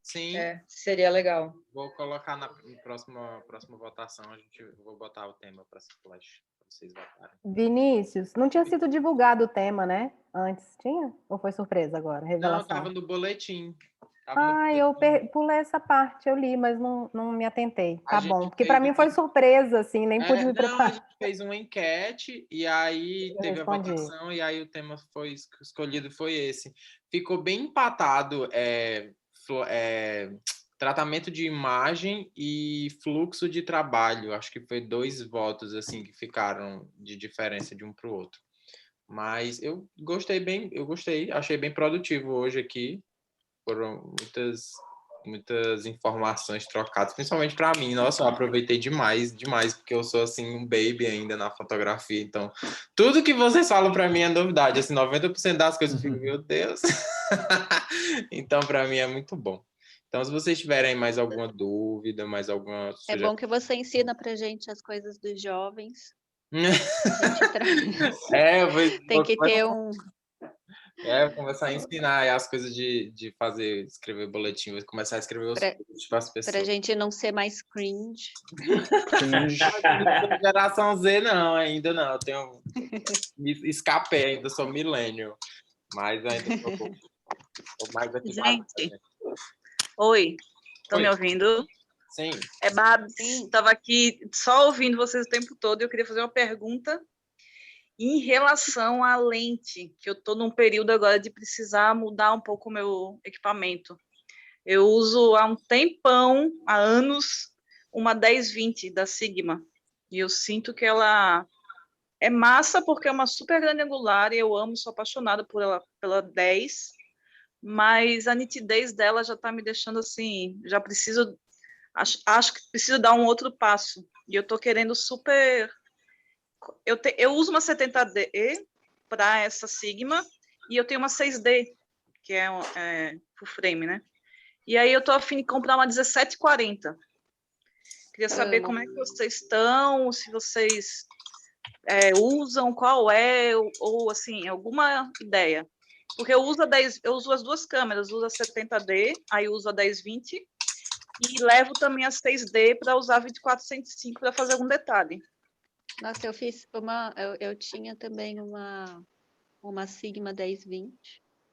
Sim. Seria legal. Vou colocar na próxima votação, vou botar o tema para Flash, para vocês votarem. Vinícius, não tinha sido divulgado o tema, né? Antes tinha? Ou foi surpresa agora? Revelação? Não, estava no boletim. Eu pulei essa parte, eu li, mas não me atentei. Tá bom, porque para mim foi surpresa, assim, nem pude me preparar. A gente fez uma enquete e aí teve a votação e aí o tema foi escolhido, foi esse. Ficou bem empatado, tratamento de imagem e fluxo de trabalho. Acho que foi 2 votos assim que ficaram de diferença de um para o outro. Mas eu gostei, achei bem produtivo hoje aqui. Foram muitas informações trocadas, principalmente para mim. Nossa, eu aproveitei demais, porque eu sou assim um baby ainda na fotografia. Então, tudo que vocês falam para mim é novidade. Assim, 90% das coisas eu fico, meu Deus. Então, para mim é muito bom. Então, se vocês tiverem mais alguma dúvida, mais alguma sugestão... É bom que você ensina pra gente as coisas dos jovens. Tem que ter um... vou começar a ensinar as coisas de escrever boletim, vou começar a escrever os posts para as pessoas. Pra gente não ser mais cringe. Geração Z, não, ainda não. Escapei, ainda sou millennial. Mas ainda sou Mais ativado. Gente, oi, estão me ouvindo? Sim. Babs, estava aqui só ouvindo vocês o tempo todo e eu queria fazer uma pergunta em relação à lente, que eu estou num período agora de precisar mudar um pouco o meu equipamento. Eu uso há um tempão, há anos, uma 10-20 da Sigma, e eu sinto que ela é massa porque é uma super grande angular e eu amo, sou apaixonada por ela, pela 10, mas a nitidez dela já está me deixando assim, já preciso, acho que preciso dar um outro passo, e eu estou querendo super... Eu uso uma 70D para essa Sigma, e eu tenho uma 6D, que é full frame, né? E aí eu estou a fim de comprar uma 1740. Queria saber como é que vocês estão, se vocês usam, qual é, ou assim, alguma ideia. Porque eu uso as duas câmeras, uso a 70D, aí uso a 10-20, e levo também a 6D para usar a 24-105 para fazer algum detalhe. Nossa, eu tinha também uma Sigma 10-20,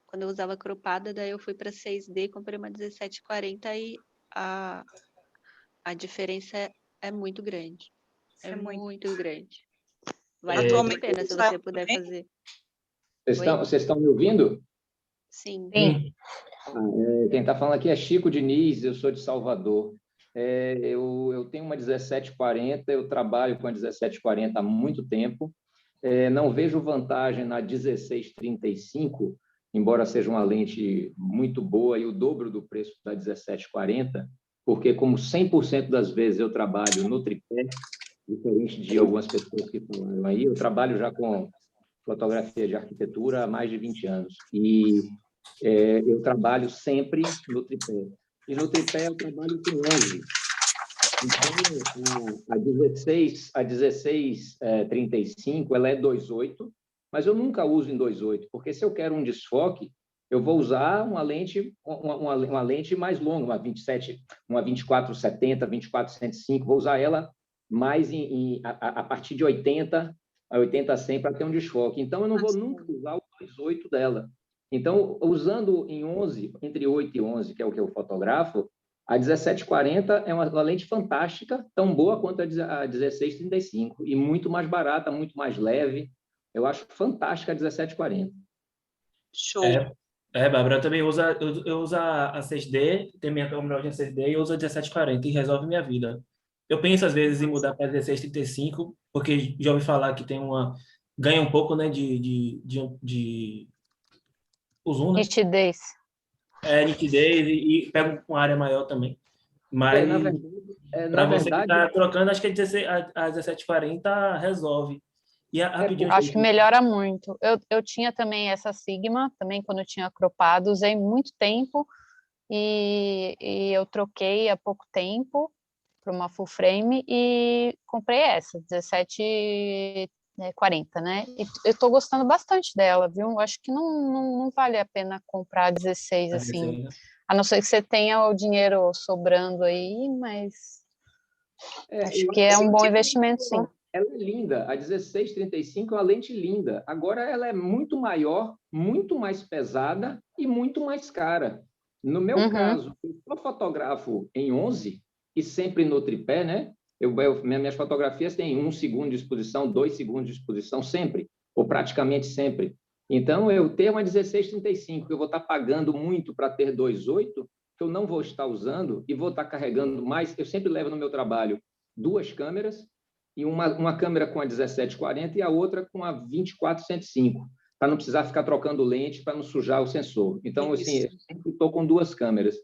quando eu usava cropada, daí eu fui para 6D, comprei uma 1740 e a diferença é muito grande. É muito grande. Vale muito a pena se você puder fazer. Vocês estão me ouvindo? Sim. Quem está falando aqui é Chico Diniz, eu sou de Salvador. Eu tenho uma 1740, eu trabalho com a 1740 há muito tempo. Não vejo vantagem na 1635, embora seja uma lente muito boa e o dobro do preço da 1740, porque como 100% das vezes eu trabalho no tripé, diferente de algumas pessoas que falaram aí, eu trabalho já com fotografia de arquitetura há mais de 20 anos. E eu trabalho sempre no tripé. E no tripé eu trabalho com 11. Então, a 1635, ela é 2.8, mas eu nunca uso em 2.8, porque se eu quero um desfoque, eu vou usar uma lente mais longa, uma 27, uma 24-70, 24-105, vou usar ela mais a partir de 80 a 80-100 para ter um desfoque. Então, eu não vou nunca usar o 2.8 dela. Então, usando em 11, entre 8 e 11, que é o que eu fotografo, a 1740 é uma lente fantástica, tão boa quanto a 1635, e muito mais barata, muito mais leve. Eu acho fantástica a 1740. Show. Bárbara, eu também uso a 6D, tem minha câmera de 6D e uso a 1740 e resolve minha vida. Eu penso, às vezes, em mudar para 1635, porque já ouvi falar que tem ganha um pouco, né, de o zoom, né? Nitidez. Nitidez e pega uma área maior também. Mas, para você que está trocando, acho que a 1740 resolve. E rapidinho, acho que melhora muito. Eu tinha também essa Sigma, também quando eu tinha cropado, usei muito tempo e eu troquei há pouco tempo para uma full frame e comprei essa, 1740, né? E eu estou gostando bastante dela, viu? Eu acho que não vale a pena comprar 16 assim, a não ser que você tenha o dinheiro sobrando aí, mas acho que é um bom investimento, sim. Ela é linda, a 1635 é uma lente linda. Agora ela é muito maior, muito mais pesada e muito mais cara. No meu caso, eu só fotografo em 11 e sempre no tripé, né? Minhas fotografias têm 1 segundo de exposição, 2 segundos de exposição, sempre, ou praticamente sempre. Então, eu tenho uma 1635, que eu vou estar pagando muito para ter 2.8, que eu não vou estar usando e vou estar carregando mais. Eu sempre levo no meu trabalho 2 câmeras, e uma câmera com a 1740 e a outra com a 24-105, para não precisar ficar trocando lente, para não sujar o sensor. Então, assim, eu sempre estou com 2 câmeras.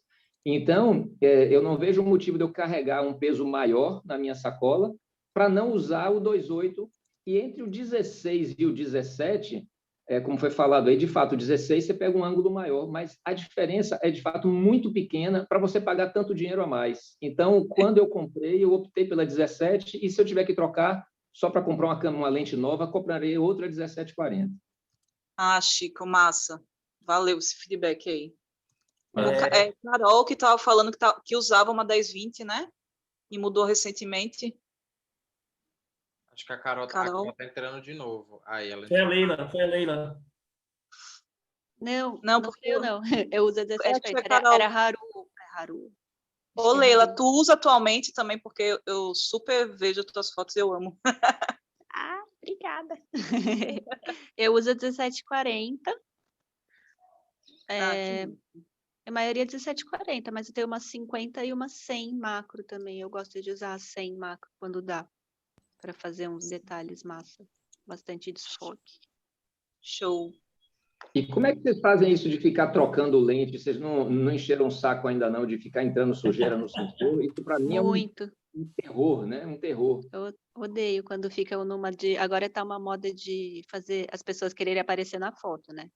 Então, eu não vejo motivo de eu carregar um peso maior na minha sacola para não usar o 2.8. E entre o 16 e o 17, como foi falado aí, de fato, o 16 você pega um ângulo maior, mas a diferença é, de fato, muito pequena para você pagar tanto dinheiro a mais. Então, quando eu comprei, eu optei pela 17, e se eu tiver que trocar só para comprar uma lente nova, comprarei outra 1740. Chico, massa. Valeu esse feedback aí. Carol que estava falando que usava uma 10-20, né? E mudou recentemente. Acho que a Carol tá entrando de novo. Aí ela Foi a Leila. Não, porque eu não. Eu uso a 1740. Era Haru. Ô, Leila, tu usa atualmente também, porque eu super vejo as tuas fotos e eu amo. Ah, obrigada. Eu uso a 1740. A maioria é 1740, mas eu tenho uma 50 e uma 100 macro também. Eu gosto de usar a 100 macro quando dá, para fazer uns detalhes massa. Bastante desfoque. Show. E como é que vocês fazem isso de ficar trocando lente? Vocês não encheram o saco ainda não de ficar entrando sujeira no sensor? Isso para mim é um terror, né? Um terror. Eu odeio quando ficam numa de... Agora tá uma moda de fazer as pessoas quererem aparecer na foto, né?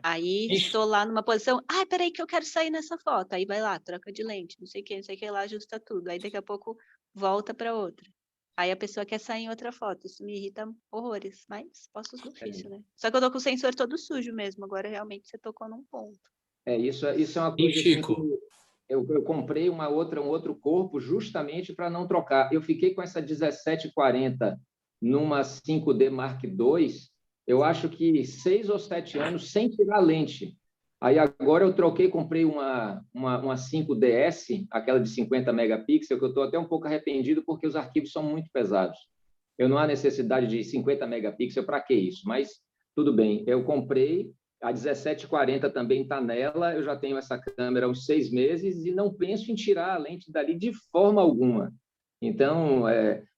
Aí estou lá numa posição, peraí que eu quero sair nessa foto. Aí vai lá, troca de lente, não sei o que lá, ajusta tudo. Aí daqui a pouco volta para outra. Aí a pessoa quer sair em outra foto. Isso me irrita horrores, mas posso usar ofício, né? Só que eu tô com o sensor todo sujo mesmo. Agora realmente você tocou num ponto. Isso é uma coisa assim que eu comprei um outro corpo justamente para não trocar. Eu fiquei com essa 1740 numa 5D Mark II, eu acho que 6 ou 7 anos sem tirar a lente. Aí agora eu troquei, comprei uma 5DS, aquela de 50 megapixels, que eu estou até um pouco arrependido porque os arquivos são muito pesados. Eu não há necessidade de 50 megapixels, para que isso? Mas tudo bem, eu comprei, a 1740 também está nela, eu já tenho essa câmera há uns 6 meses e não penso em tirar a lente dali de forma alguma. Então,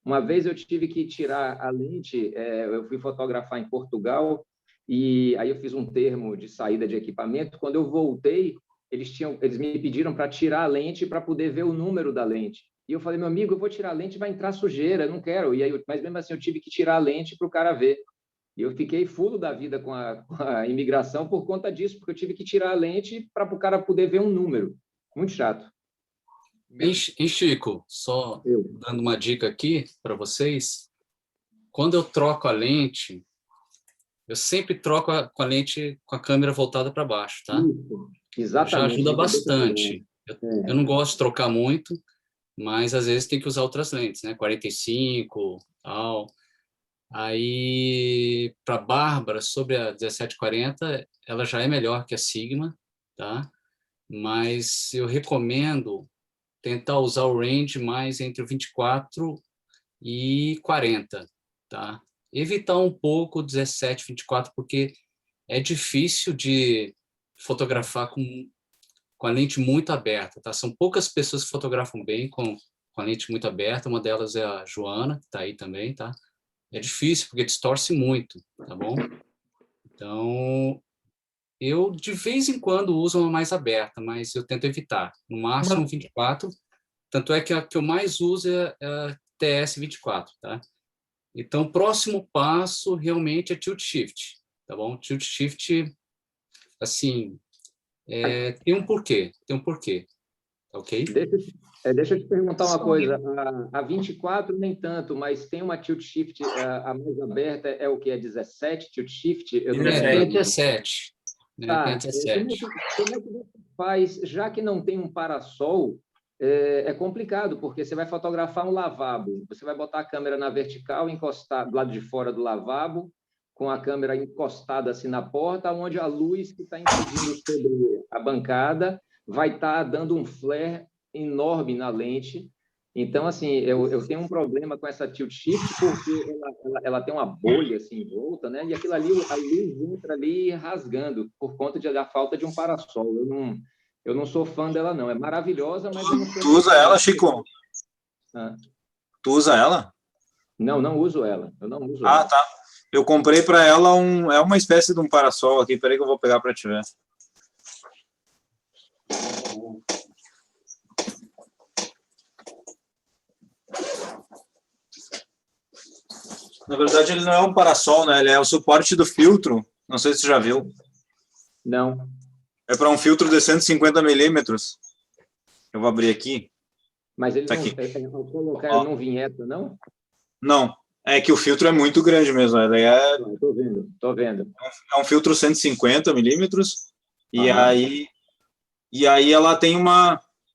uma vez eu tive que tirar a lente, eu fui fotografar em Portugal, e aí eu fiz um termo de saída de equipamento. Quando eu voltei, eles me pediram para tirar a lente para poder ver o número da lente. E eu falei, meu amigo, eu vou tirar a lente, vai entrar sujeira, eu não quero. Mas mesmo assim eu tive que tirar a lente para o cara ver. E eu fiquei fulo da vida com a imigração por conta disso, porque eu tive que tirar a lente para o cara poder ver um número. Muito chato. E Chico, só dando uma dica aqui para vocês, quando eu troco a lente, eu sempre troco com a lente com a câmera voltada para baixo, tá? Exatamente. Já ajuda bastante. Eu não gosto de trocar muito, mas às vezes tem que usar outras lentes, né? 45, tal. Aí, para a Bárbara, sobre a 1740, ela já é melhor que a Sigma, tá? Mas eu recomendo tentar usar o range mais entre o 24 e 40, tá? Evitar um pouco o 17, 24, porque é difícil de fotografar com a lente muito aberta, tá? São poucas pessoas que fotografam bem com a lente muito aberta, uma delas é a Joana, que está aí também, tá? É difícil, porque distorce muito, tá bom? Então, eu de vez em quando uso uma mais aberta, mas eu tento evitar. No máximo 24, tanto é que a que eu mais uso é a TS24, tá? Então, o próximo passo realmente é tilt shift, tá bom? Tilt shift, assim, tem um porquê, tá ok? Deixa eu te perguntar uma coisa. A 24 nem tanto, mas tem uma tilt shift, a mais aberta é o que? É 17 tilt shift? Eu não sei. 17. Tá. Como é que você faz, já que não tem um parasol, é complicado, porque você vai fotografar um lavabo, você vai botar a câmera na vertical, encostar do lado de fora do lavabo, com a câmera encostada assim na porta, onde a luz que está incidindo sobre a bancada vai estar dando um flare enorme na lente. Então, assim, eu tenho um problema com essa tilt shift, porque ela tem uma bolha assim em volta, né? E aquilo ali, a luz entra ali rasgando, por conta da falta de um parasol. Eu não sou fã dela, não. É maravilhosa, mas eu não sei. Tu usa ela, Chico? Tu usa ela? Não uso ela. Eu não uso ela. Ela. Tá. Eu comprei para ela é uma espécie de um parasol aqui. Peraí que eu vou pegar para te ver. Na verdade, ele não é um parasol, né? Ele é o suporte do filtro. Não sei se você já viu. Não. É para um filtro de 150 milímetros. Eu vou abrir aqui. Mas ele tá não, aqui. Ao colocar, ele não vinheta, não? Não. É que o filtro é muito grande mesmo. Ele Tô vendo. É um filtro 150 milímetros. E aí ela tem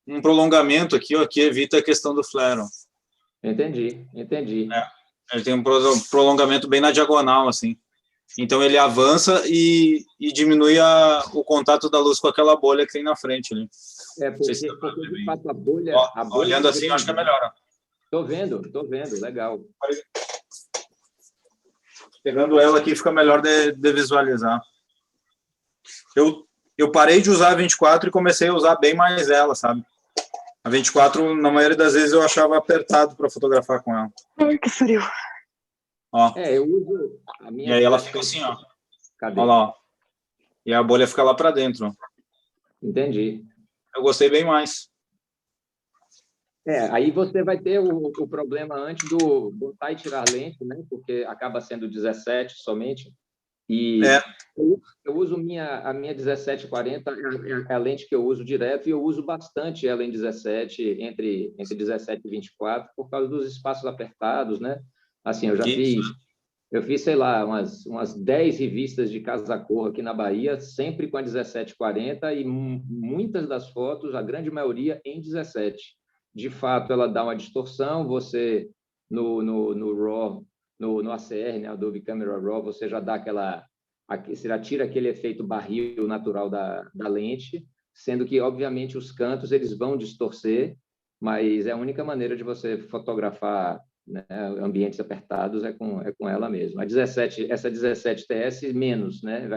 um prolongamento aqui, ó, que evita a questão do flare. Entendi. Ele tem um prolongamento bem na diagonal, assim. Então ele avança e diminui o contato da luz com aquela bolha que tem na frente ali. Porque de fato a bolha... Olhando assim, eu acho que é melhor. Tô vendo, legal. Pegando ela aqui fica melhor de visualizar. Eu parei de usar a 24 e comecei a usar bem mais ela, sabe? A 24, na maioria das vezes, eu achava apertado para fotografar com ela. Ai, que frio. Ó. Eu uso a minha... E aí ela fica assim, ó. Cadê? Olha lá, ó. E a bolha fica lá para dentro. Ó. Entendi. Eu gostei bem mais. Aí você vai ter o problema antes do botar e tirar lente, né? Porque acaba sendo 17 somente. E eu uso a minha 1740, é a lente que eu uso direto, e eu uso bastante ela em 17, entre 17 e 24, por causa dos espaços apertados, né? Assim, eu fiz, sei lá, umas 10 revistas de casa cor aqui na Bahia, sempre com a 1740, e muitas das fotos, a grande maioria, em 17. De fato, ela dá uma distorção, você, no RAW, no ACR, né, Adobe Camera Raw, você já dá você já tira aquele efeito barril natural da lente, sendo que, obviamente, os cantos eles vão distorcer, mas é a única maneira de você fotografar, né, ambientes apertados é com ela mesmo. Essa 17TS menos, né,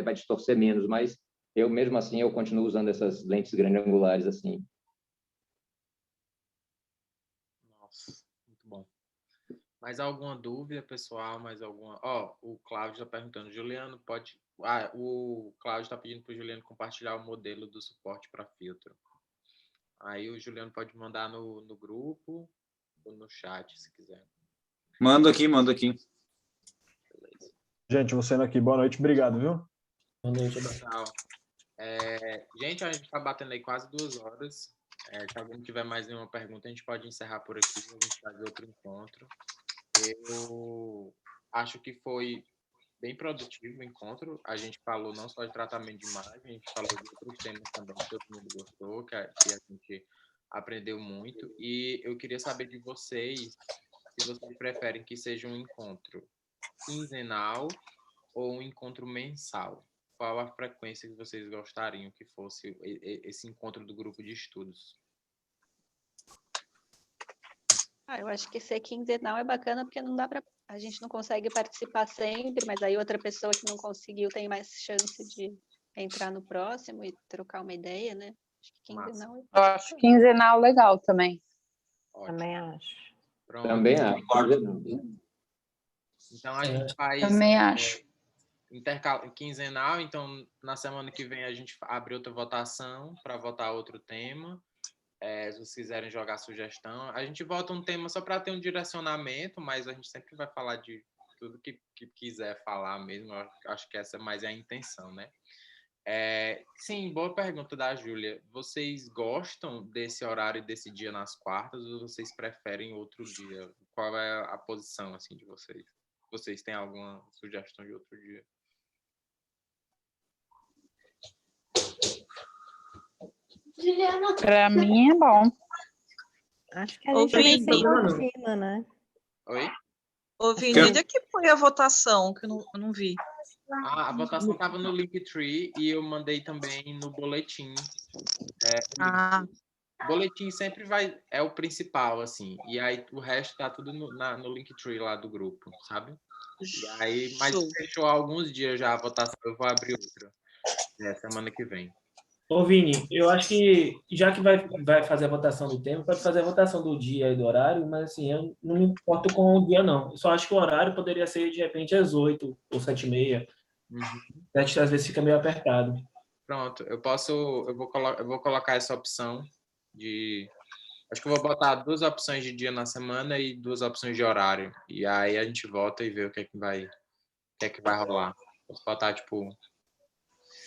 vai distorcer menos, mas mesmo assim, eu continuo usando essas lentes grande-angulares assim. Mais alguma dúvida, pessoal? Mais alguma? O Cláudio está perguntando. Juliano, pode... o Cláudio está pedindo para o Juliano compartilhar o modelo do suporte para filtro. Aí o Juliano pode mandar no grupo ou no chat, se quiser. Manda aqui. Beleza. Gente, vou saindo aqui. Boa noite. Obrigado, viu? Boa noite, tchau. Gente, a gente está batendo aí quase 2 horas. Se alguém tiver mais nenhuma pergunta, a gente pode encerrar por aqui. A gente faz outro encontro. Eu acho que foi bem produtivo o encontro. A gente falou não só de tratamento de imagem, a gente falou de outros temas também que todo mundo gostou, que a gente aprendeu muito. E eu queria saber de vocês se vocês preferem que seja um encontro quinzenal ou um encontro mensal. Qual a frequência que vocês gostariam que fosse esse encontro do grupo de estudos? Eu acho que ser quinzenal é bacana porque não dá para a gente não consegue participar sempre, mas aí outra pessoa que não conseguiu tem mais chance de entrar no próximo e trocar uma ideia, né? Acho que quinzenal é Eu acho quinzenal legal também. Ótimo. Também acho. Pronto. Também acho. Então a gente faz também acho. Quinzenal, então na semana que vem a gente abre outra votação para votar outro tema. Se vocês quiserem jogar sugestão, a gente vota um tema só para ter um direcionamento, mas a gente sempre vai falar de tudo que quiser falar mesmo. Eu acho que essa mais é a intenção, né? Sim, boa pergunta da Júlia. Vocês gostam desse horário e desse dia nas quartas ou vocês preferem outro dia? Qual é a posição assim de vocês? Vocês têm alguma sugestão de outro dia? Para mim é bom. Acho que a gente vai sem rotina, né? Oi? Ô, Vini, onde é que foi a votação? Que eu não vi. A votação estava no Linktree e eu mandei também no boletim. O boletim sempre é o principal, assim. E aí o resto tá tudo no Linktree lá do grupo, sabe? E aí, mas fechou há alguns dias já a votação. Eu vou abrir outra semana que vem. Ô, Vini, eu acho que, já que vai fazer a votação do tema, pode fazer a votação do dia e do horário, mas, assim, eu não me importo com o dia, não. Eu só acho que o horário poderia ser, de repente, às 8 ou 7h30. 7 às vezes fica meio apertado. Pronto, eu vou colocar essa opção de... Acho que eu vou botar 2 opções de dia na semana e 2 opções de horário. E aí a gente vota e vê o que é que vai rolar. Vou botar, tipo...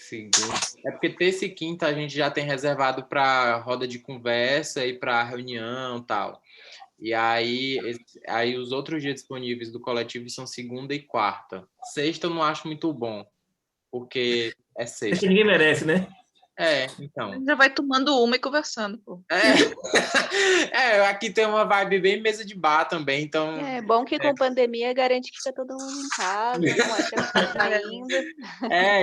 Segunda. É porque terça e quinta a gente já tem reservado para roda de conversa e para reunião e tal. E aí os outros dias disponíveis do coletivo são segunda e quarta. Sexta eu não acho muito bom, porque é sexta. Ninguém merece, né? Então. Já vai tomando uma e conversando, pô. Aqui tem uma vibe bem mesa de bar também, então... É bom que com pandemia garante que fica todo mundo em casa, não acha que tá saindo.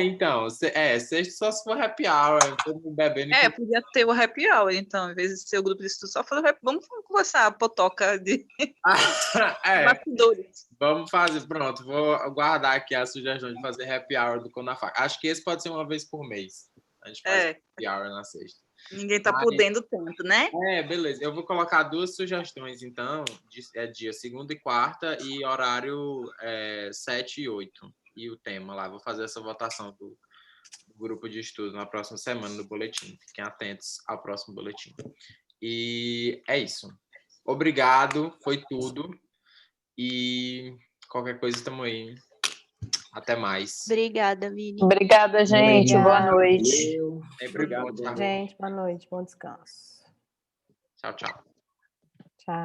Então, sexta só se for happy hour, todo mundo bebendo. Podia ter o happy hour, então, em vez de ser o grupo de estudo, só falar, vamos conversar a potoca de bastidores. Vamos fazer, pronto, vou guardar aqui a sugestão de fazer happy hour do Conafac. Acho que esse pode ser uma vez por mês. A gente faz happy hour na sexta. Ninguém tá podendo tanto, né? Beleza. Eu vou colocar 2 sugestões, então, dia segunda e quarta, e horário 7 e 8. E o tema lá. Vou fazer essa votação do grupo de estudo na próxima semana no boletim. Fiquem atentos ao próximo boletim. E é isso. Obrigado, foi tudo. E qualquer coisa, estamos aí. Até mais. Obrigada, Vini. Obrigada, gente. Boa noite. Obrigado, gente. Boa noite. Bom descanso. Tchau, tchau. Tchau.